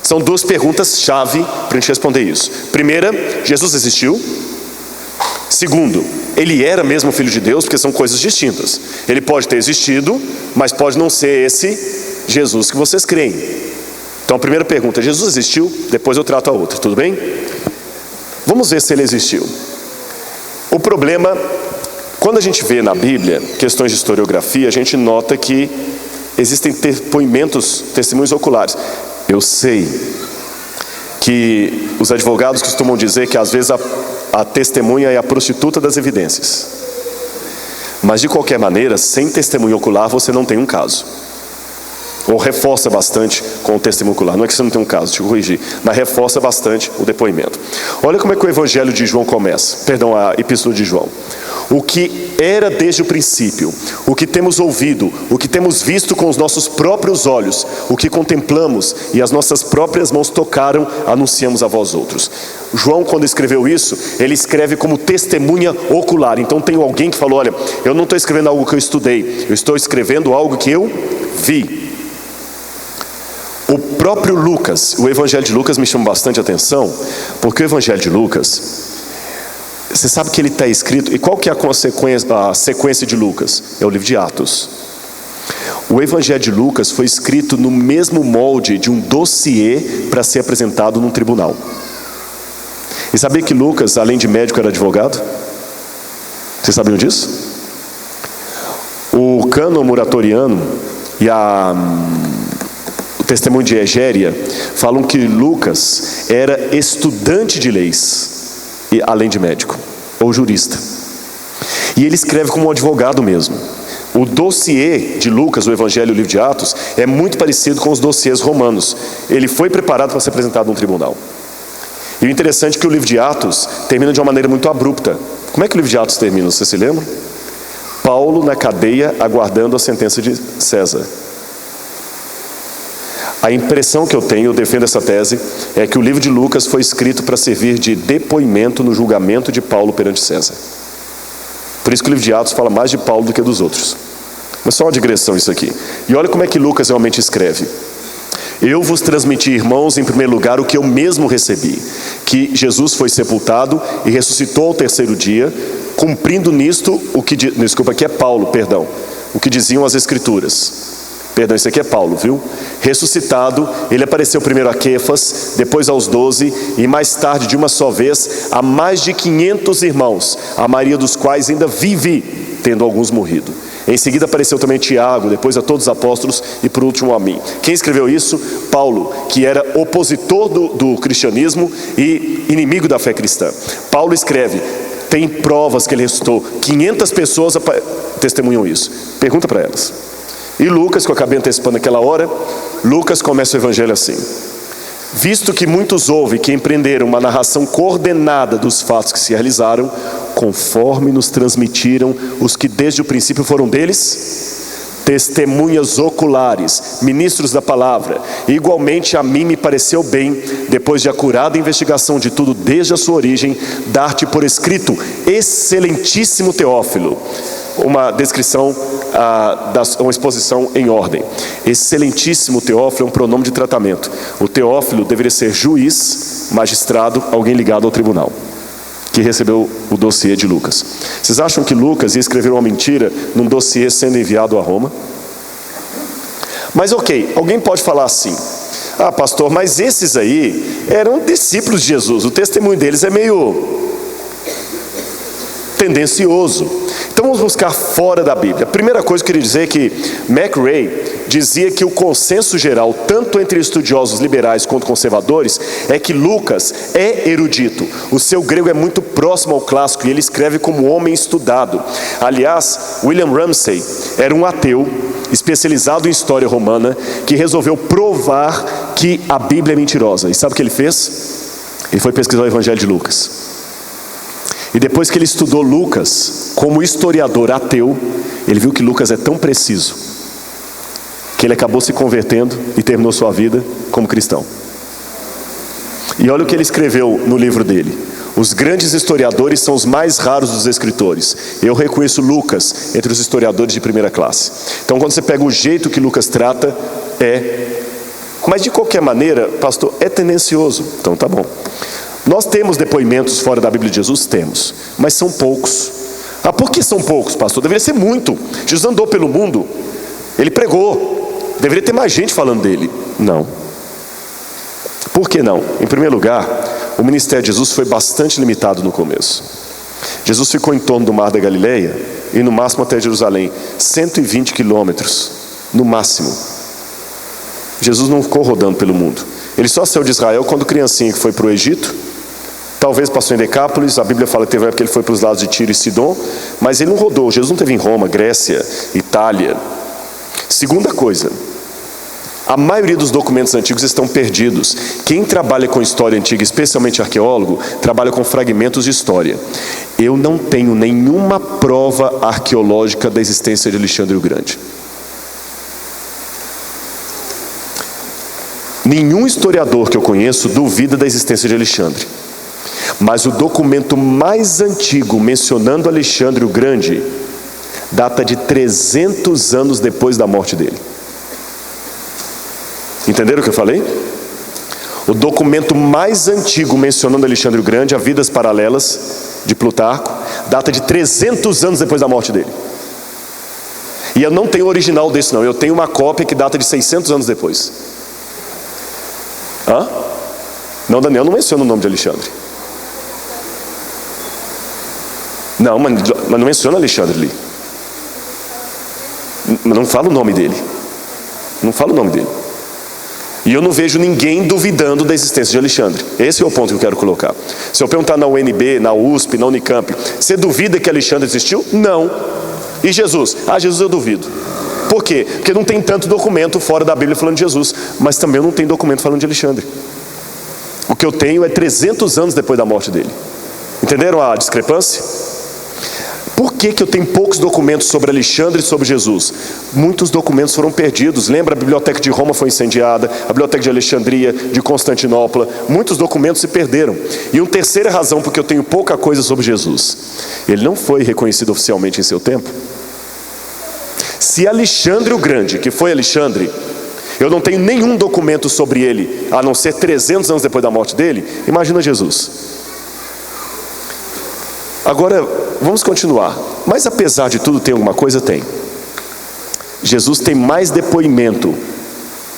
São duas perguntas-chave para a gente responder isso. Primeira: Jesus existiu? Segundo: ele era mesmo o Filho de Deus? Porque são coisas distintas. Ele pode ter existido, mas pode não ser esse Jesus que vocês creem. Então a primeira pergunta: Jesus existiu? Depois eu trato a outra, tudo bem? Vamos ver se ele existiu. O problema, quando a gente vê na Bíblia questões de historiografia, a gente nota que existem depoimentos, testemunhos oculares. Eu sei que os advogados costumam dizer que às vezes a testemunha é a prostituta das evidências. Mas de qualquer maneira, sem testemunho ocular você não tem um caso. Ou reforça bastante com o testemunho ocular. Não é que você não tem um caso, deixa eu corrigir, mas reforça bastante o depoimento. Olha como é que o Evangelho de João começa, perdão, a Epístola de João. O que era desde o princípio, o que temos ouvido, o que temos visto com os nossos próprios olhos, o que contemplamos e as nossas próprias mãos tocaram, anunciamos a vós outros. João, quando escreveu isso, ele escreve como testemunha ocular. Então tem alguém que falou: olha, eu não estou escrevendo algo que eu estudei, eu estou escrevendo algo que eu vi. O próprio Lucas, o Evangelho de Lucas me chama bastante atenção, porque o Evangelho de Lucas, você sabe que ele está escrito, e qual que é a sequência de Lucas? É o livro de Atos. O Evangelho de Lucas foi escrito no mesmo molde de um dossiê para ser apresentado num tribunal. E sabia que Lucas, além de médico, era advogado? Vocês sabiam disso? O cânon muratoriano e o testemunho de Egéria falam que Lucas era estudante de leis, além de médico, ou jurista. E ele escreve como um advogado mesmo. O dossiê de Lucas, o Evangelho e o livro de Atos, é muito parecido com os dossiês romanos. Ele foi preparado para ser apresentado num tribunal. E o interessante é que o livro de Atos termina de uma maneira muito abrupta. Como é que o livro de Atos termina? Você se lembra? Paulo na cadeia aguardando a sentença de César. A impressão que eu tenho, eu defendo essa tese, é que o livro de Lucas foi escrito para servir de depoimento no julgamento de Paulo perante César. Por isso que o livro de Atos fala mais de Paulo do que dos outros. Mas só uma digressão isso aqui. E olha como é que Lucas realmente escreve. Eu vos transmiti, irmãos, em primeiro lugar, o que eu mesmo recebi, que Jesus foi sepultado e ressuscitou ao terceiro dia, cumprindo nisto o que... Desculpa, aqui é Paulo, perdão. O que diziam as Escrituras. Perdão, isso aqui é Paulo, viu? Ressuscitado, ele apareceu primeiro a Quefas, depois aos 12, e mais tarde, de uma só vez, a mais de 500 irmãos, a maioria dos quais ainda vive, tendo alguns morrido. Em seguida apareceu também Tiago, depois a todos os apóstolos e por último a mim. Quem escreveu isso? Paulo, que era opositor do cristianismo e inimigo da fé cristã. Paulo escreve, tem provas que ele ressuscitou, 500 pessoas testemunham isso. Pergunta para elas. E Lucas, que eu acabei antecipando naquela hora, Lucas começa o evangelho assim: visto que muitos houve que empreenderam uma narração coordenada dos fatos que se realizaram, conforme nos transmitiram os que desde o princípio foram deles, testemunhas oculares, ministros da palavra. E igualmente a mim me pareceu bem, depois de acurada investigação de tudo desde a sua origem, dar-te por escrito, excelentíssimo Teófilo, uma descrição, uma exposição em ordem. Excelentíssimo Teófilo é um pronome de tratamento. O Teófilo deveria ser juiz, magistrado, alguém ligado ao tribunal, que recebeu o dossiê de Lucas. Vocês acham que Lucas ia escrever uma mentira num dossiê sendo enviado a Roma? Mas ok, alguém pode falar assim: ah, pastor, mas esses aí eram discípulos de Jesus, o testemunho deles é meio tendencioso. Então vamos buscar fora da Bíblia. A primeira coisa que eu queria dizer é que McRae dizia que o consenso geral, tanto entre estudiosos liberais quanto conservadores, é que Lucas é erudito. O seu grego é muito próximo ao clássico e ele escreve como homem estudado. Aliás, William Ramsay era um ateu especializado em história romana que resolveu provar que a Bíblia é mentirosa. E sabe o que ele fez? Ele foi pesquisar o Evangelho de Lucas. E depois que ele estudou Lucas, como historiador ateu, ele viu que Lucas é tão preciso, que ele acabou se convertendo e terminou sua vida como cristão. E olha o que ele escreveu no livro dele: os grandes historiadores são os mais raros dos escritores. Eu reconheço Lucas entre os historiadores de primeira classe. Então quando você pega o jeito que Lucas trata, mas de qualquer maneira, pastor, é tendencioso. Então tá bom. Nós temos depoimentos fora da Bíblia de Jesus? Temos, mas são poucos. Ah, por que são poucos, pastor? Deveria ser muito. Jesus andou pelo mundo, ele pregou, deveria ter mais gente falando dele. Não. Por que não? Em primeiro lugar, o ministério de Jesus foi bastante limitado no começo. Jesus ficou em torno do Mar da Galileia e no máximo até Jerusalém, 120 quilômetros, no máximo. Jesus não ficou rodando pelo mundo. Ele só saiu de Israel quando criancinha, que foi para o Egito. Talvez passou em Decápolis, a Bíblia fala que teve uma época que ele foi para os lados de Tiro e Sidom, mas ele não rodou. Jesus não teve em Roma, Grécia, Itália. Segunda coisa, a maioria dos documentos antigos estão perdidos. Quem trabalha com história antiga, especialmente arqueólogo, trabalha com fragmentos de história. Eu não tenho nenhuma prova arqueológica da existência de Alexandre o Grande. Nenhum historiador que eu conheço duvida da existência de Alexandre. Mas o documento mais antigo mencionando Alexandre o Grande data de 300 anos depois da morte dele. Entenderam o que eu falei? O documento mais antigo mencionando Alexandre o Grande, a Vidas Paralelas, de Plutarco, data de 300 anos depois da morte dele. E eu não tenho o original desse não, eu tenho uma cópia que data de 600 anos depois. Hã? Não, Daniel não menciona o nome de Alexandre. Não, mas não menciona Alexandre ali. Não fala o nome dele. Não fala o nome dele. E eu não vejo ninguém duvidando da existência de Alexandre. Esse é o ponto que eu quero colocar. Se eu perguntar na UNB, na USP, na Unicamp, você duvida que Alexandre existiu? Não. E Jesus? Jesus eu duvido. Por quê? Porque não tem tanto documento fora da Bíblia falando de Jesus, mas também não tem documento falando de Alexandre. O que eu tenho é 300 anos depois da morte dele. Entenderam a discrepância? Por que eu tenho poucos documentos sobre Alexandre e sobre Jesus? Muitos documentos foram perdidos. Lembra, a biblioteca de Roma foi incendiada, a biblioteca de Alexandria, de Constantinopla. Muitos documentos se perderam. E uma terceira razão porque eu tenho pouca coisa sobre Jesus: ele não foi reconhecido oficialmente em seu tempo. Se Alexandre o Grande, que foi Alexandre, eu não tenho nenhum documento sobre ele, a não ser 300 anos depois da morte dele, imagina Jesus. Agora, vamos continuar. Mas apesar de tudo, tem alguma coisa? Tem. Jesus tem mais depoimento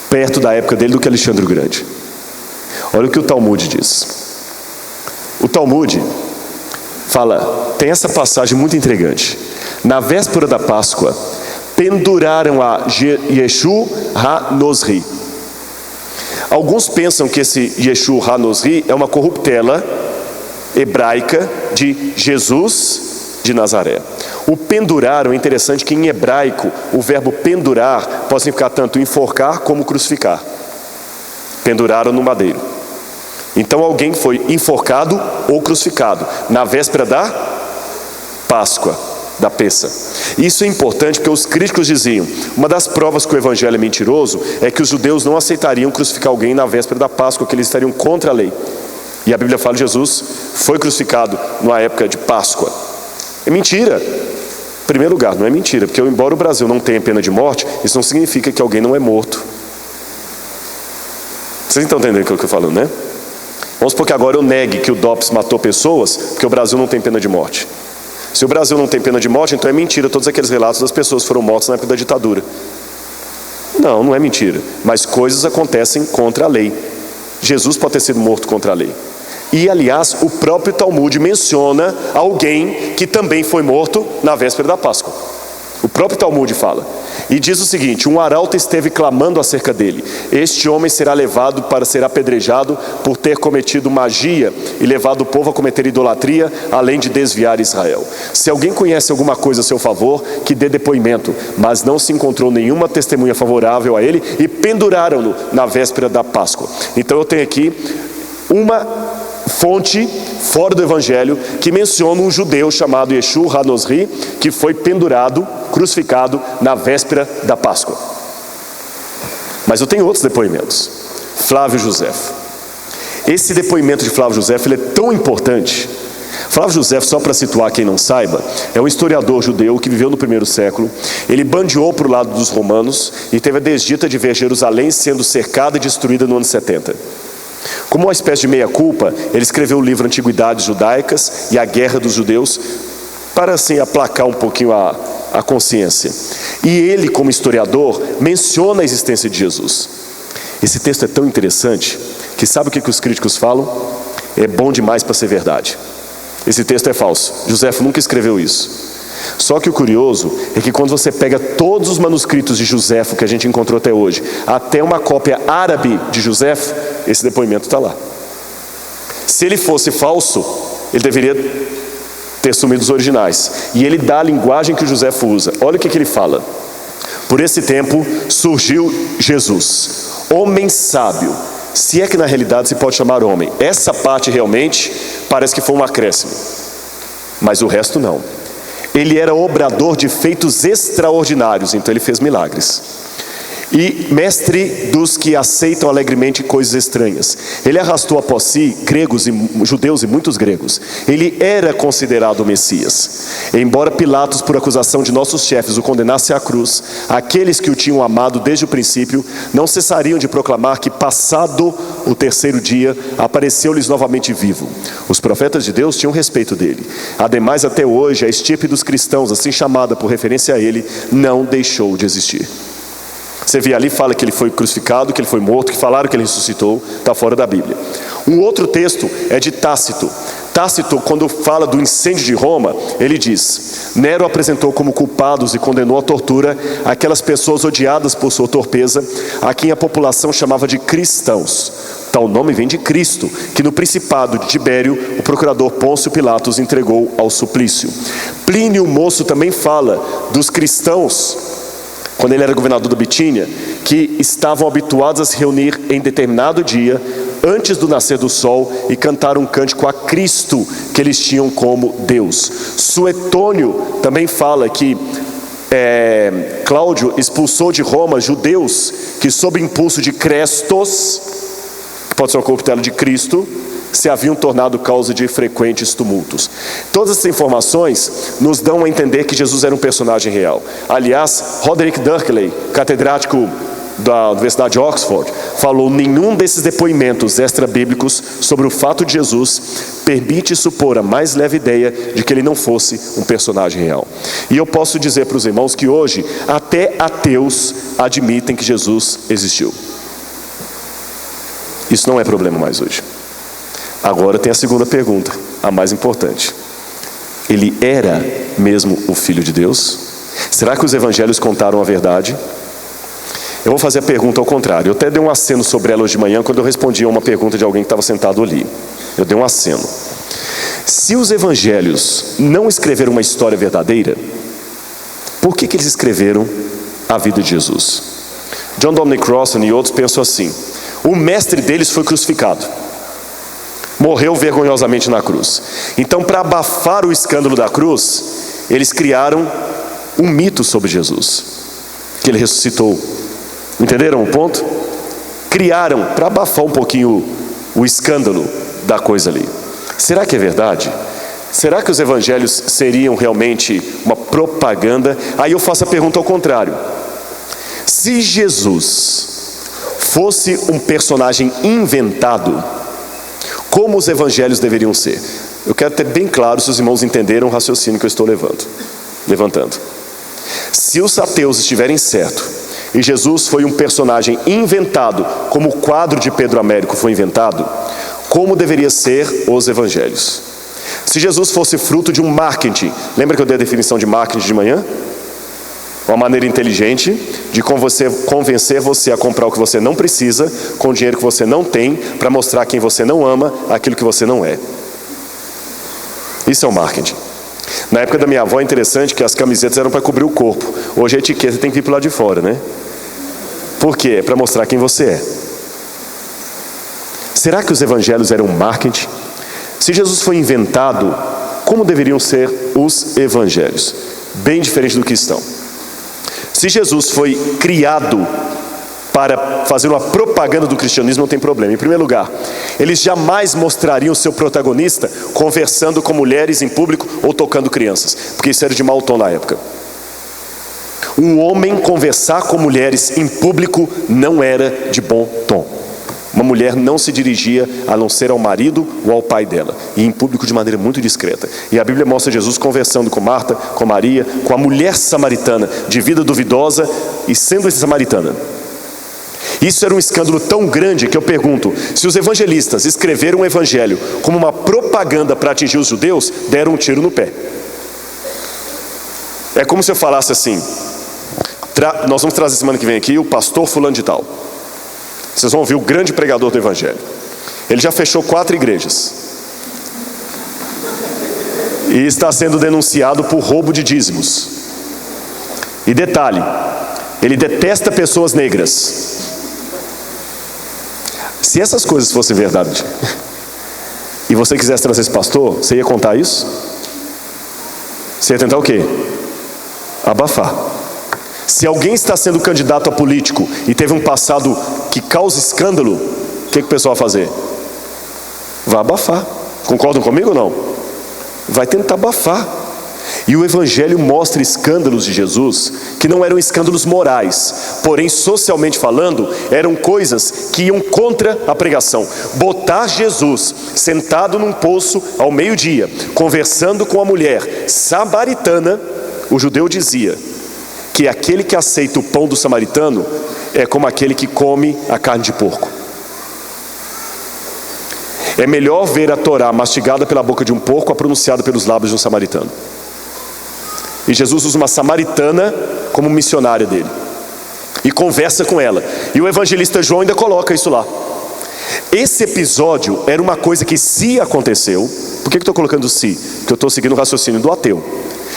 perto da época dele do que Alexandre o Grande. Olha o que o Talmud diz. O Talmud fala, tem essa passagem muito intrigante. Na véspera da Páscoa, penduraram a Yeshua HaNozri. Alguns pensam que esse Yeshua HaNozri é uma corruptela hebraica de Jesus de Nazaré. O penduraram, é interessante que em hebraico o verbo pendurar pode significar tanto enforcar como crucificar. Penduraram no madeiro. Então alguém foi enforcado ou crucificado na véspera da Páscoa, da Pessa. Isso é importante porque os críticos diziam, uma das provas que o evangelho é mentiroso é que os judeus não aceitariam crucificar alguém na véspera da Páscoa, que eles estariam contra a lei. E a Bíblia fala que Jesus foi crucificado na época de Páscoa. É mentira. Em primeiro lugar, não é mentira, porque embora o Brasil não tenha pena de morte, isso não significa que alguém não é morto. Vocês estão entendendo o que eu estou falando, né? Vamos supor que agora eu negue que o DOPS matou pessoas, porque o Brasil não tem pena de morte. Se o Brasil não tem pena de morte, então é mentira todos aqueles relatos das pessoas que foram mortas na época da ditadura. Não, não é mentira. Mas coisas acontecem contra a lei. Jesus pode ter sido morto contra a lei. E aliás, o próprio Talmud menciona alguém que também foi morto na véspera da Páscoa. O próprio Talmud fala. E diz o seguinte: um arauto esteve clamando acerca dele. Este homem será levado para ser apedrejado por ter cometido magia e levado o povo a cometer idolatria, além de desviar Israel. Se alguém conhece alguma coisa a seu favor, que dê depoimento. Mas não se encontrou nenhuma testemunha favorável a ele e penduraram-no na véspera da Páscoa. Então eu tenho aqui uma fonte fora do evangelho que menciona um judeu chamado Yeshua HaNozri, que foi pendurado, crucificado na véspera da Páscoa. Mas eu tenho outros depoimentos. Flávio Josefo. Esse depoimento de Flávio Josefo, ele é tão importante. Flávio Josefo, só para situar quem não saiba, é um historiador judeu que viveu no primeiro século. Ele bandeou para o lado dos romanos e teve a desdita de ver Jerusalém sendo cercada e destruída no ano 70. Como uma espécie de meia-culpa, ele escreveu o livro Antiguidades Judaicas e a Guerra dos Judeus, para assim aplacar um pouquinho a consciência. E ele, como historiador, menciona a existência de Jesus. Esse texto é tão interessante que sabe o que os críticos falam? É bom demais para ser verdade. Esse texto é falso. Josefo nunca escreveu isso. Só que o curioso é que quando você pega todos os manuscritos de Josefo que a gente encontrou até hoje, até uma cópia árabe de Josefo, esse depoimento está lá. Se ele fosse falso, ele deveria ter sumido os originais. E ele dá a linguagem que o Josefo usa. Olha o que ele fala. Por esse tempo surgiu Jesus, homem sábio, se é que na realidade se pode chamar homem. Essa parte realmente parece que foi um acréscimo, mas o resto não. Ele era obrador de feitos extraordinários, então ele fez milagres. E mestre dos que aceitam alegremente coisas estranhas. Ele arrastou após si gregos e judeus e muitos gregos. Ele era considerado o Messias. Embora Pilatos, por acusação de nossos chefes, o condenasse à cruz, aqueles que o tinham amado desde o princípio não cessariam de proclamar que, passado o terceiro dia, apareceu-lhes novamente vivo. Os profetas de Deus tinham respeito dele. Ademais, até hoje, a estirpe dos cristãos, assim chamada por referência a ele, não deixou de existir. Você vê ali, fala que ele foi crucificado, que ele foi morto, que falaram que ele ressuscitou, está fora da Bíblia. Um outro texto é de Tácito. Tácito, quando fala do incêndio de Roma, ele diz: Nero apresentou como culpados e condenou à tortura aquelas pessoas odiadas por sua torpeza, a quem a população chamava de cristãos. Tal nome vem de Cristo, que no principado de Tibério, o procurador Pôncio Pilatos entregou ao suplício. Plínio Moço também fala dos cristãos, quando ele era governador da Bitínia, que estavam habituados a se reunir em determinado dia, antes do nascer do sol, e cantar um cântico a Cristo, que eles tinham como Deus. Suetônio também fala que Cláudio expulsou de Roma judeus que, sob impulso de Crestos, que pode ser uma corruptela de Cristo, se haviam tornado causa de frequentes tumultos. Todas essas informações nos dão a entender que Jesus era um personagem real. Aliás, Roderick Durkley, catedrático da Universidade de Oxford, falou: nenhum desses depoimentos extra-bíblicos sobre o fato de Jesus permite supor a mais leve ideia de que ele não fosse um personagem real. E eu posso dizer para os irmãos que hoje até ateus admitem que Jesus existiu. Isso não é problema mais hoje. Agora tem a segunda pergunta, a mais importante: ele era mesmo o Filho de Deus? Será que os evangelhos contaram a verdade? Eu vou fazer a pergunta ao contrário. Eu até dei um aceno sobre ela hoje de manhã, quando eu respondi a uma pergunta de alguém que estava sentado ali. Eu dei um aceno. Se os evangelhos não escreveram uma história verdadeira, por que eles escreveram a vida de Jesus? John Dominic Crossan e outros pensam assim: o mestre deles foi crucificado, morreu vergonhosamente na cruz. Então, para abafar o escândalo da cruz, eles criaram um mito sobre Jesus, que ele ressuscitou. Entenderam o ponto? Criaram para abafar um pouquinho o escândalo da coisa ali. Será que é verdade? Será que os evangelhos seriam realmente uma propaganda? Aí eu faço a pergunta ao contrário: se Jesus fosse um personagem inventado, como os evangelhos deveriam ser? Eu quero ter bem claro se os irmãos entenderam o raciocínio que eu estou levantando. Se os ateus estiverem certos e Jesus foi um personagem inventado, como o quadro de Pedro Américo foi inventado, como deveria ser os evangelhos? Se Jesus fosse fruto de um marketing, lembra que eu dei a definição de marketing de manhã? Uma maneira inteligente de convencer você a comprar o que você não precisa, com o dinheiro que você não tem, para mostrar a quem você não ama aquilo que você não é. Isso é o marketing. Na época da minha avó é interessante que as camisetas eram para cobrir o corpo. Hoje a etiqueta tem que vir para lá de fora, né? Por quê? É para mostrar quem você é. Será que os evangelhos eram marketing? Se Jesus foi inventado, como deveriam ser os evangelhos? Bem diferente do que estão. Se Jesus foi criado para fazer uma propaganda do cristianismo, não tem problema. Em primeiro lugar, eles jamais mostrariam o seu protagonista conversando com mulheres em público ou tocando crianças, porque isso era de mau tom na época. Um homem conversar com mulheres em público não era de bom tom. Uma mulher não se dirigia a não ser ao marido ou ao pai dela, e em público de maneira muito discreta. E a Bíblia mostra Jesus conversando com Marta, com Maria, com a mulher samaritana, de vida duvidosa e sendo samaritana. Isso era um escândalo tão grande que eu pergunto: se os evangelistas escreveram o evangelho como uma propaganda para atingir os judeus, deram um tiro no pé. É como se eu falasse assim: nós vamos trazer semana que vem aqui o pastor fulano de tal. Vocês vão ouvir o grande pregador do evangelho. Ele já fechou 4 igrejas e está sendo denunciado por roubo de dízimos. E detalhe, ele detesta pessoas negras. Se essas coisas fossem verdade e você quisesse trazer esse pastor, você ia contar isso? Você ia tentar o quê? Abafar. Se alguém está sendo candidato a político e teve um passado que causa escândalo, o que o pessoal vai fazer? Vai abafar. Concordam comigo ou não? Vai tentar abafar. E o evangelho mostra escândalos de Jesus que não eram escândalos morais, porém, socialmente falando, eram coisas que iam contra a pregação. Botar Jesus sentado num poço ao meio-dia, conversando com a mulher samaritana, o judeu dizia que aquele que aceita o pão do samaritano é como aquele que come a carne de porco. É melhor ver a Torá mastigada pela boca de um porco a pronunciada pelos lábios de um samaritano. E Jesus usa uma samaritana como missionária dele e conversa com ela. E o evangelista João ainda coloca isso lá. Esse episódio era uma coisa que, se aconteceu, por que eu estou colocando se? Porque eu estou seguindo o raciocínio do ateu.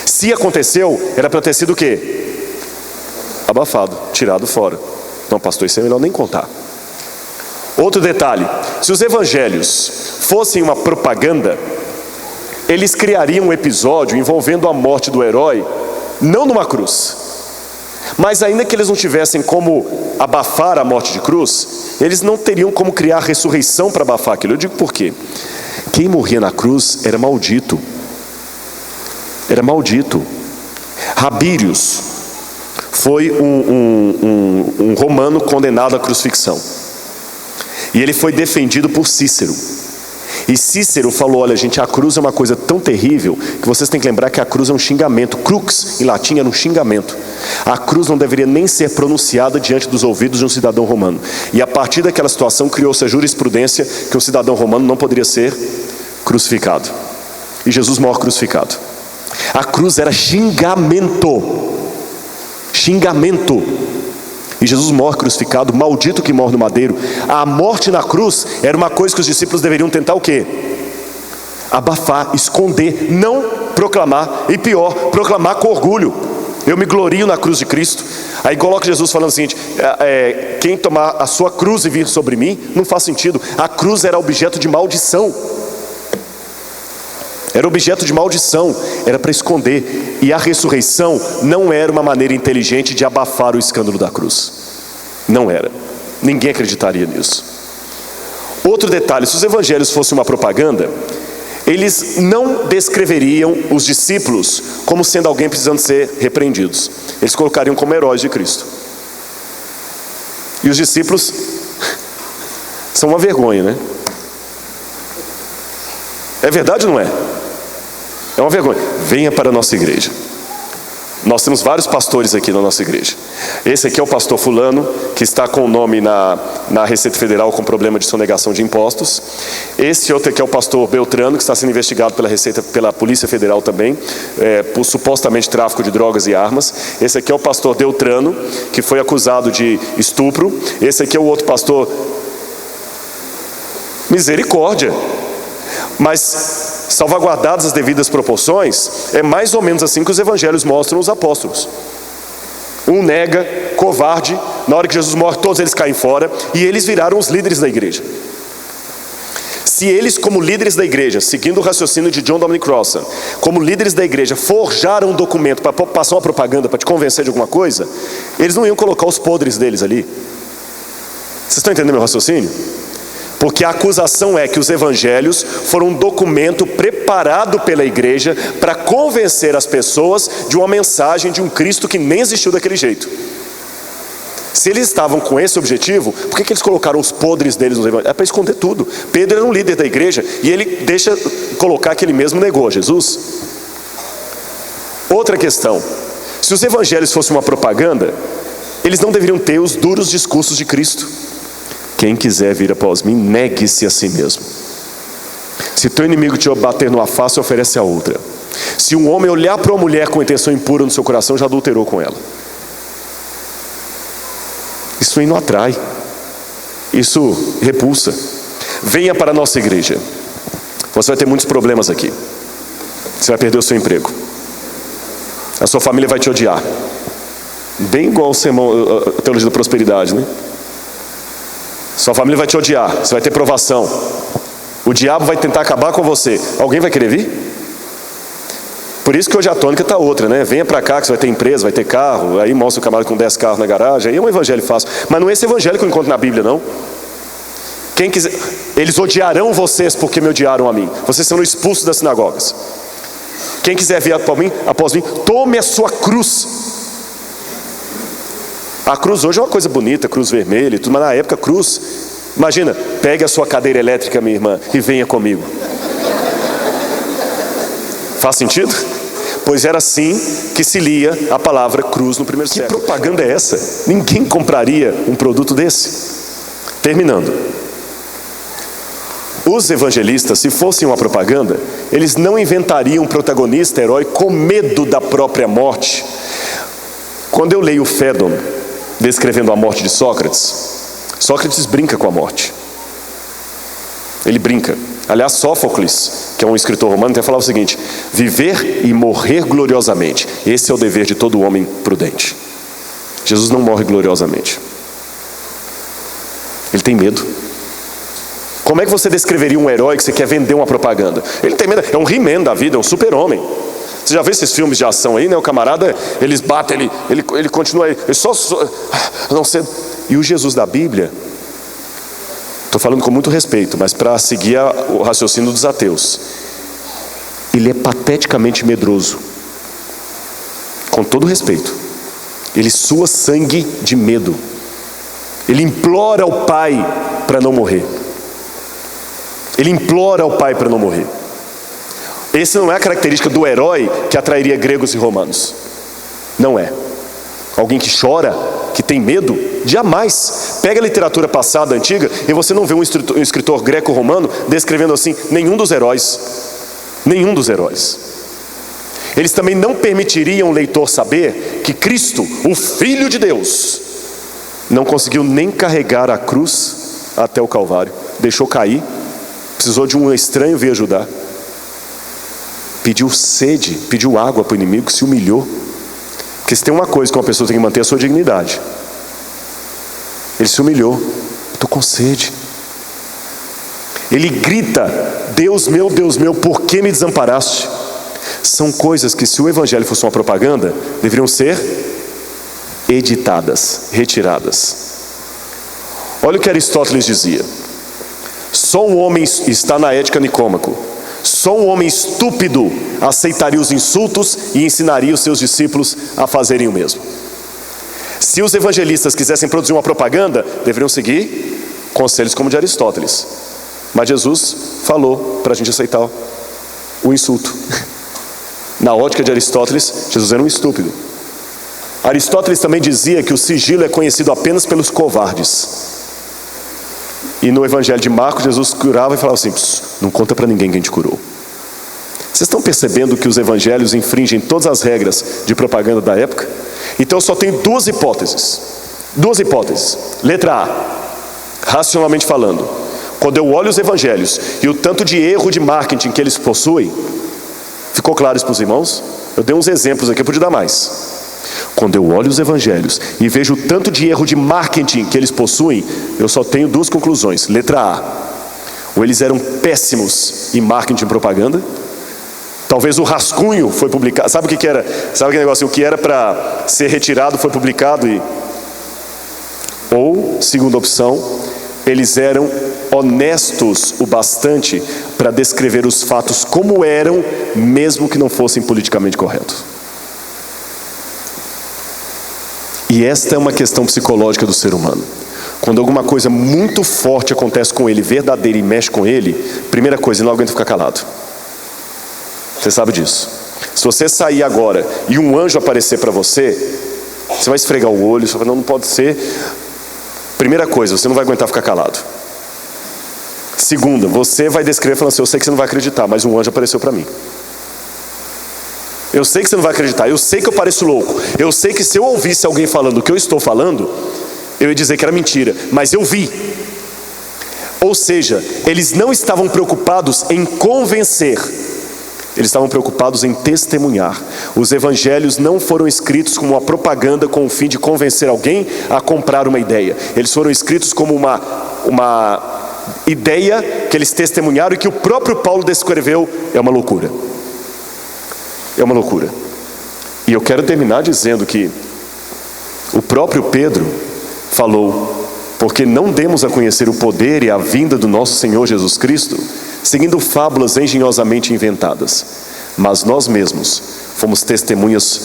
Se aconteceu, era para ter sido o quê? Abafado, tirado fora. Não, pastor, isso é melhor nem contar. Outro detalhe: se os evangelhos fossem uma propaganda, eles criariam um episódio envolvendo a morte do herói, não numa cruz, mas ainda que eles não tivessem como abafar a morte de cruz, eles não teriam como criar a ressurreição para abafar aquilo. Eu digo por quê? Quem morria na cruz era maldito. Era maldito. Rabírios foi um romano condenado à crucifixão. E ele foi defendido por Cícero. E Cícero falou: olha gente, a cruz é uma coisa tão terrível que vocês têm que lembrar que a cruz é um xingamento. Crux, em latim, era um xingamento. A cruz não deveria nem ser pronunciada diante dos ouvidos de um cidadão romano. E a partir daquela situação criou-se a jurisprudência que um cidadão romano não poderia ser crucificado. E Jesus morre crucificado. A cruz era xingamento. Xingamento. E Jesus morre crucificado, maldito que morre no madeiro. A morte na cruz era uma coisa que os discípulos deveriam tentar o quê? Abafar, esconder, não proclamar. E pior, proclamar com orgulho. Eu me glorio na cruz de Cristo. Aí coloca Jesus falando o seguinte: quem tomar a sua cruz e vir sobre mim, não faz sentido. A cruz era objeto de maldição. Era objeto de maldição, era para esconder. E a ressurreição não era uma maneira inteligente de abafar o escândalo da cruz. Não era. Ninguém acreditaria nisso. Outro detalhe: se os evangelhos fossem uma propaganda, eles não descreveriam os discípulos como sendo alguém precisando ser repreendidos. Eles colocariam como heróis de Cristo. E os discípulos são uma vergonha, né? É verdade ou não é? É uma vergonha. Venha para a nossa igreja. Nós temos vários pastores aqui na nossa igreja. Esse aqui é o pastor fulano, que está com o nome na Receita Federal com problema de sonegação de impostos. Esse outro aqui é o pastor Beltrano, que está sendo investigado pela Polícia Federal também, por supostamente tráfico de drogas e armas. Esse aqui é o pastor Deltrano, que foi acusado de estupro. Esse aqui é o outro pastor. Misericórdia. Mas, salvaguardadas as devidas proporções, é mais ou menos assim que os evangelhos mostram os apóstolos. Um nega, covarde. Na hora que Jesus morre, todos eles caem fora. E eles viraram os líderes da igreja. Se eles, como líderes da igreja, seguindo o raciocínio de John Dominic Crossan, como líderes da igreja, forjaram um documento para passar uma propaganda, para te convencer de alguma coisa, eles não iam colocar os podres deles ali. Vocês estão entendendo meu raciocínio? Porque a acusação é que os evangelhos foram um documento preparado pela igreja para convencer as pessoas de uma mensagem de um Cristo que nem existiu daquele jeito. Se eles estavam com esse objetivo, por que eles colocaram os podres deles nos evangelhos? É para esconder tudo. Pedro era um líder da igreja e ele deixa colocar que ele mesmo negou Jesus. Outra questão: se os evangelhos fossem uma propaganda, eles não deveriam ter os duros discursos de Cristo. Quem quiser vir após mim, negue-se a si mesmo. Se teu inimigo te bater numa face, oferece a outra. Se um homem olhar para uma mulher com intenção impura no seu coração, já adulterou com ela. Isso aí não atrai. Isso repulsa. Venha para a nossa igreja. Você vai ter muitos problemas aqui. Você vai perder o seu emprego. A sua família vai te odiar. Bem igual o sermão, a teologia da prosperidade, né? Sua família vai te odiar, você vai ter provação. O diabo vai tentar acabar com você. Alguém vai querer vir? Por isso que hoje a tônica está outra, né? Venha para cá que você vai ter empresa, vai ter carro. Aí mostra o camarada com 10 carros na garagem. Aí é um evangelho fácil. Mas não é esse evangelho que eu encontro na Bíblia, não. Quem quiser, eles odiarão vocês porque me odiaram a mim. Vocês serão expulsos das sinagogas. Quem quiser vir após mim, tome a sua cruz. A cruz hoje é uma coisa bonita, cruz vermelha e tudo, mas na época cruz, imagina, pegue a sua cadeira elétrica, minha irmã, e venha comigo. Faz sentido? Pois era assim que se lia a palavra cruz no primeiro século. Que propaganda é essa? Ninguém compraria um produto desse. Terminando. Os evangelistas, se fossem uma propaganda, eles não inventariam um protagonista, herói, com medo da própria morte. Quando eu leio Fédon descrevendo a morte de Sócrates, Sócrates brinca com a morte. Ele brinca. Aliás, Sófocles, que é um escritor romano, até falava o seguinte: viver e morrer gloriosamente, esse é o dever de todo homem prudente. Jesus não morre gloriosamente. Ele tem medo. Como é que você descreveria um herói que você quer vender uma propaganda? Ele tem medo, é um He-Man da vida, é um super-homem. Você já viu esses filmes de ação aí, né? O camarada, eles batem, ele continua, ele só não sei. E o Jesus da Bíblia, estou falando com muito respeito, mas para seguir o raciocínio dos ateus, ele é pateticamente medroso. Com todo respeito, ele sua sangue de medo. Ele implora ao Pai para não morrer. Ele implora ao Pai para não morrer. Essa não é a característica do herói que atrairia gregos e romanos. Não é. Alguém que chora, que tem medo, jamais. Pega a literatura passada, antiga, e você não vê um escritor greco-romano descrevendo assim nenhum dos heróis. Nenhum dos heróis. Eles também não permitiriam o leitor saber que Cristo, o Filho de Deus, não conseguiu nem carregar a cruz até o Calvário. Deixou cair. Precisou de um estranho vir ajudar. Pediu sede, pediu água para o inimigo, se humilhou. Porque se tem uma coisa que uma pessoa tem que manter, é a sua dignidade. Ele se humilhou. Estou com sede. Ele grita: Deus meu, por que me desamparaste? São coisas que, se o evangelho fosse uma propaganda, deveriam ser editadas, retiradas. Olha o que Aristóteles dizia: só um homem, está na Ética Nicômaco, só um homem estúpido aceitaria os insultos e ensinaria os seus discípulos a fazerem o mesmo. Se os evangelistas quisessem produzir uma propaganda, deveriam seguir conselhos como o de Aristóteles. Mas Jesus falou para a gente aceitar o insulto. Na ótica de Aristóteles, Jesus era um estúpido. Aristóteles também dizia que o sigilo é conhecido apenas pelos covardes. E no evangelho de Marcos, Jesus curava e falava assim: não conta para ninguém que a gente curou. Vocês estão percebendo que os evangelhos infringem todas as regras de propaganda da época? Então eu só tenho duas hipóteses. Duas hipóteses. Letra A, racionalmente falando, quando eu olho os evangelhos e o tanto de erro de marketing que eles possuem, ficou claro isso para os irmãos? Eu dei uns exemplos aqui, eu podia dar mais. Quando eu olho os evangelhos e vejo o tanto de erro de marketing que eles possuem, eu só tenho duas conclusões. Letra A, ou eles eram péssimos em marketing e propaganda. Talvez o rascunho foi publicado. Sabe o que era? Sabe aquele negócio? O que era para ser retirado foi publicado e... Ou, segunda opção, eles eram honestos o bastante para descrever os fatos como eram, mesmo que não fossem politicamente corretos. E esta é uma questão psicológica do ser humano. Quando alguma coisa muito forte acontece com ele, verdadeira, e mexe com ele, primeira coisa, ele não aguenta ficar calado. Você sabe disso. Se você sair agora e um anjo aparecer para você, você vai esfregar o olho, você vai falar: não pode ser. Primeira coisa, você não vai aguentar ficar calado. Segunda, você vai descrever falando assim: eu sei que você não vai acreditar, mas um anjo apareceu para mim. Eu sei que você não vai acreditar, eu sei que eu pareço louco, eu sei que se eu ouvisse alguém falando o que eu estou falando, eu ia dizer que era mentira, mas eu vi. Ou seja, eles não estavam preocupados em convencer, eles estavam preocupados em testemunhar. Os evangelhos não foram escritos como uma propaganda com o fim de convencer alguém a comprar uma ideia. Eles foram escritos como uma ideia que eles testemunharam e que o próprio Paulo descreveu. É uma loucura. É uma loucura. E eu quero terminar dizendo que o próprio Pedro falou: porque não demos a conhecer o poder e a vinda do nosso Senhor Jesus Cristo seguindo fábulas engenhosamente inventadas, mas nós mesmos fomos testemunhas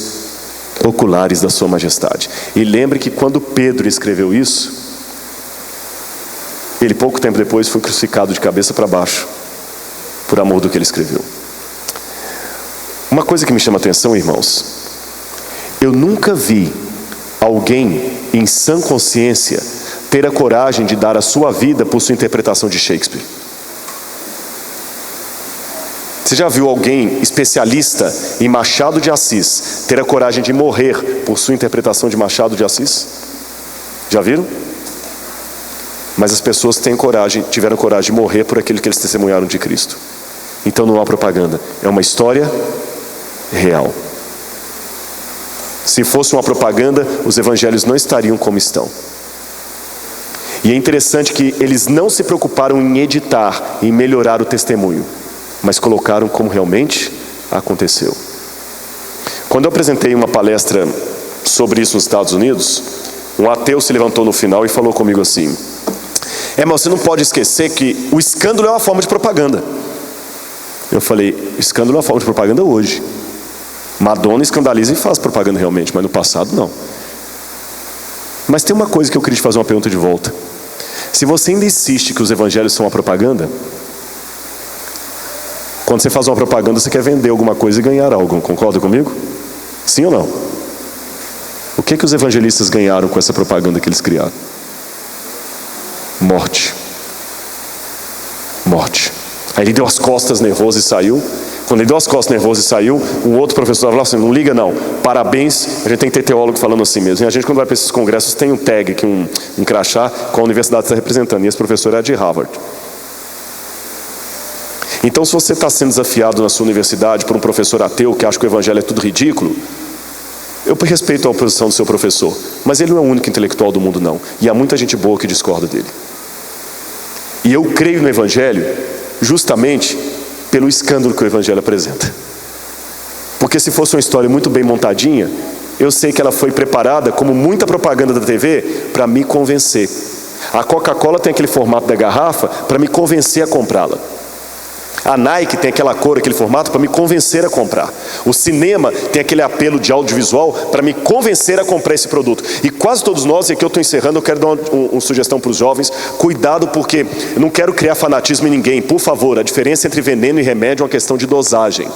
oculares da sua majestade. E lembre que quando Pedro escreveu isso, ele pouco tempo depois foi crucificado de cabeça para baixo por amor do que ele escreveu. Uma coisa que me chama a atenção, irmãos, eu nunca vi alguém em sã consciência ter a coragem de dar a sua vida por sua interpretação de Shakespeare. Você já viu alguém especialista em Machado de Assis ter a coragem de morrer por sua interpretação de Machado de Assis? Já viram? Mas as pessoas tiveram coragem de morrer por aquilo que eles testemunharam de Cristo. Então não há propaganda, é uma história real. Se fosse uma propaganda, os evangelhos não estariam como estão. E é interessante que eles não se preocuparam em editar, em melhorar o testemunho, mas colocaram como realmente aconteceu. Quando eu apresentei uma palestra sobre isso nos Estados Unidos, um ateu se levantou no final e falou comigo assim: mas você não pode esquecer que o escândalo é uma forma de propaganda. Eu falei: escândalo é uma forma de propaganda hoje. Madonna escandaliza e faz propaganda realmente, mas no passado não. Mas tem uma coisa que eu queria te fazer uma pergunta de volta. Se você ainda insiste que os evangelhos são uma propaganda, quando você faz uma propaganda, você quer vender alguma coisa e ganhar algo. Concorda comigo? Sim ou não? O que os evangelistas ganharam com essa propaganda que eles criaram? Morte. Morte. Aí ele deu as costas nervoso e saiu. Quando ele deu as costas nervoso e saiu, um outro professor falou assim: não liga não, parabéns. A gente tem que ter teólogo falando assim mesmo. E a gente, quando vai para esses congressos, tem um tag aqui, um crachá com a universidade que está representando. E esse professor é de Harvard. Então, se você está sendo desafiado na sua universidade por um professor ateu que acha que o evangelho é tudo ridículo, eu respeito a oposição do seu professor, mas ele não é o único intelectual do mundo não. E há muita gente boa que discorda dele. E eu creio no evangelho justamente pelo escândalo que o evangelho apresenta. Porque se fosse uma história muito bem montadinha, eu sei que ela foi preparada, como muita propaganda da TV, para me convencer. A Coca-Cola tem aquele formato da garrafa para me convencer a comprá-la. A Nike tem aquela cor, aquele formato para me convencer a comprar. O cinema tem aquele apelo de audiovisual para me convencer a comprar esse produto. E quase todos nós, e aqui eu estou encerrando, eu quero dar uma sugestão para os jovens: cuidado, porque eu não quero criar fanatismo em ninguém. Por favor, a diferença entre veneno e remédio é uma questão de dosagem.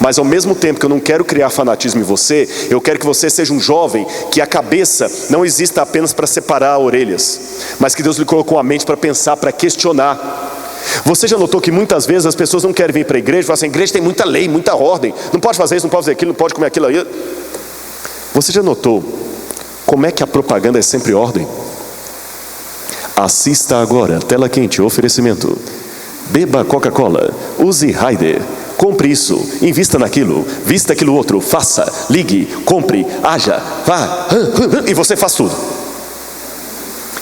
Mas ao mesmo tempo que eu não quero criar fanatismo em você, eu quero que você seja um jovem que a cabeça não exista apenas para separar orelhas, mas que Deus lhe colocou a mente para pensar, para questionar. Você já notou que muitas vezes as pessoas não querem vir para a igreja e falam assim: a igreja tem muita lei, muita ordem, não pode fazer isso, não pode fazer aquilo, não pode comer aquilo aí. Você já notou como é que a propaganda é sempre ordem? Assista agora, tela quente, oferecimento: beba Coca-Cola, use Raider, compre isso, invista naquilo, vista aquilo outro, faça, ligue, compre, haja, vá, e você faz tudo.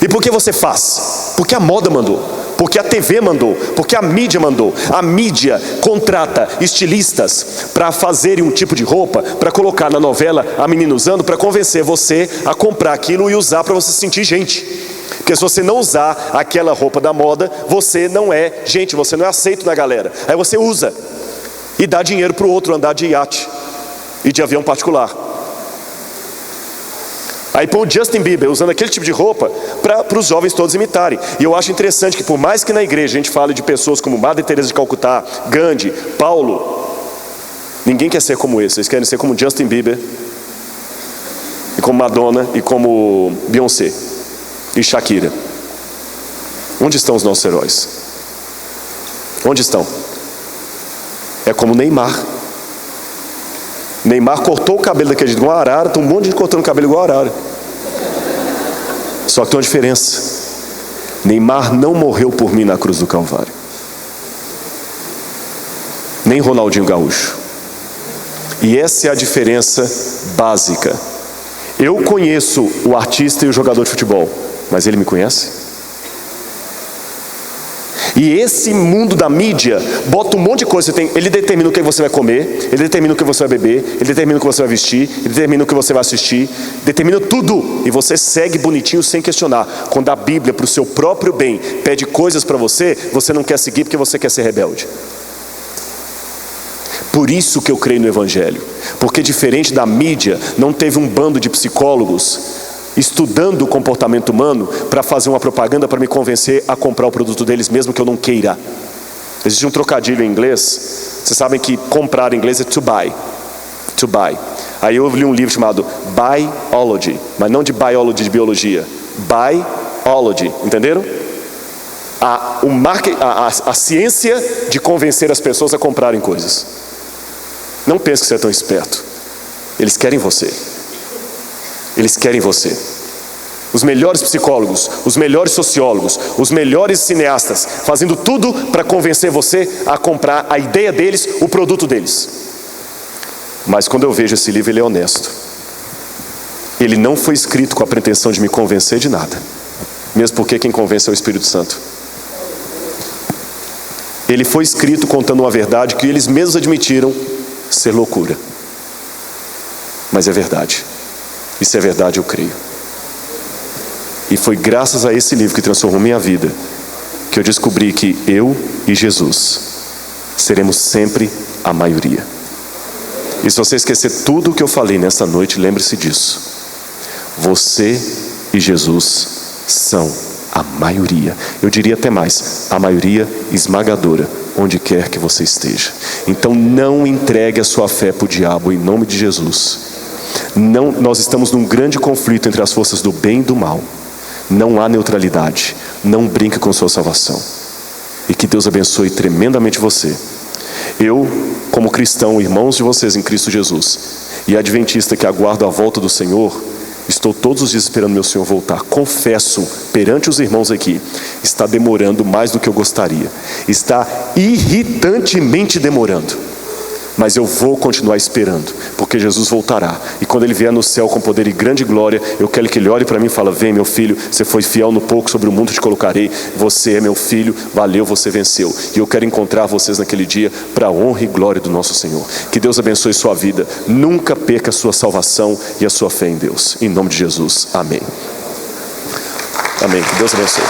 E por que você faz? Porque a moda mandou. Porque a TV mandou, porque a mídia mandou. A mídia contrata estilistas para fazerem um tipo de roupa, para colocar na novela a menina usando, para convencer você a comprar aquilo e usar para você se sentir gente. Porque se você não usar aquela roupa da moda, você não é gente, você não é aceito na galera. Aí você usa e dá dinheiro para o outro andar de iate e de avião particular. Aí põe o Justin Bieber usando aquele tipo de roupa para os jovens todos imitarem. E eu acho interessante que, por mais que na igreja a gente fale de pessoas como Madre Teresa de Calcutá, Gandhi, Paulo, ninguém quer ser como esse. Eles querem ser como Justin Bieber, e como Madonna, e como Beyoncé e Shakira. Onde estão os nossos heróis? Onde estão? É como Neymar. Neymar cortou o cabelo daquele jeito, igual uma arara. Tem um monte de gente cortando o cabelo igual a arara. Só que tem uma diferença: Neymar não morreu por mim na cruz do Calvário. Nem Ronaldinho Gaúcho. E essa é a diferença básica. Eu conheço o artista e o jogador de futebol, mas ele me conhece? E esse mundo da mídia bota um monte de coisa. Ele determina o que você vai comer, ele determina o que você vai beber, ele determina o que você vai vestir, ele determina o que você vai assistir, determina tudo. E você segue bonitinho sem questionar. Quando a Bíblia, para o seu próprio bem, pede coisas para você, você não quer seguir porque você quer ser rebelde. Por isso que eu creio no Evangelho. Porque diferente da mídia, não teve um bando de psicólogos estudando o comportamento humano para fazer uma propaganda para me convencer a comprar o produto deles, mesmo que eu não queira. Existe um trocadilho em inglês. Vocês sabem que comprar em inglês é to buy. To buy. Aí eu li um livro chamado Biology, mas não de biology de biologia. Biology, entenderam? A ciência de convencer as pessoas a comprarem coisas. Não pense que você é tão esperto. Eles querem você. Eles querem você. Os melhores psicólogos, os melhores sociólogos, os melhores cineastas, fazendo tudo para convencer você a comprar a ideia deles, o produto deles. Mas quando eu vejo esse livro, ele é honesto. Ele não foi escrito com a pretensão de me convencer de nada, mesmo porque quem convence é o Espírito Santo. Ele foi escrito contando uma verdade que eles mesmos admitiram ser loucura. Mas é verdade. E se é verdade, eu creio. E foi graças a esse livro que transformou minha vida que eu descobri que eu e Jesus seremos sempre a maioria. E se você esquecer tudo o que eu falei nessa noite, lembre-se disso. Você e Jesus são a maioria. Eu diria até mais, a maioria esmagadora, onde quer que você esteja. Então não entregue a sua fé para o diabo, em nome de Jesus. Não, nós estamos num grande conflito entre as forças do bem e do mal. Não há neutralidade. Não brinque com sua salvação. E que Deus abençoe tremendamente você. Eu, como cristão, irmãos de vocês em Cristo Jesus, e adventista que aguardo a volta do Senhor, estou todos os dias esperando meu Senhor voltar. Confesso perante os irmãos aqui, está demorando mais do que eu gostaria. Está irritantemente demorando. Mas eu vou continuar esperando, porque Jesus voltará. E quando Ele vier no céu com poder e grande glória, eu quero que Ele olhe para mim e fale: vem meu filho, você foi fiel no pouco, sobre o mundo te colocarei. Você é meu filho, valeu, você venceu. E eu quero encontrar vocês naquele dia, para a honra e glória do nosso Senhor. Que Deus abençoe sua vida. Nunca perca a sua salvação e a sua fé em Deus. Em nome de Jesus, amém. Amém, que Deus abençoe.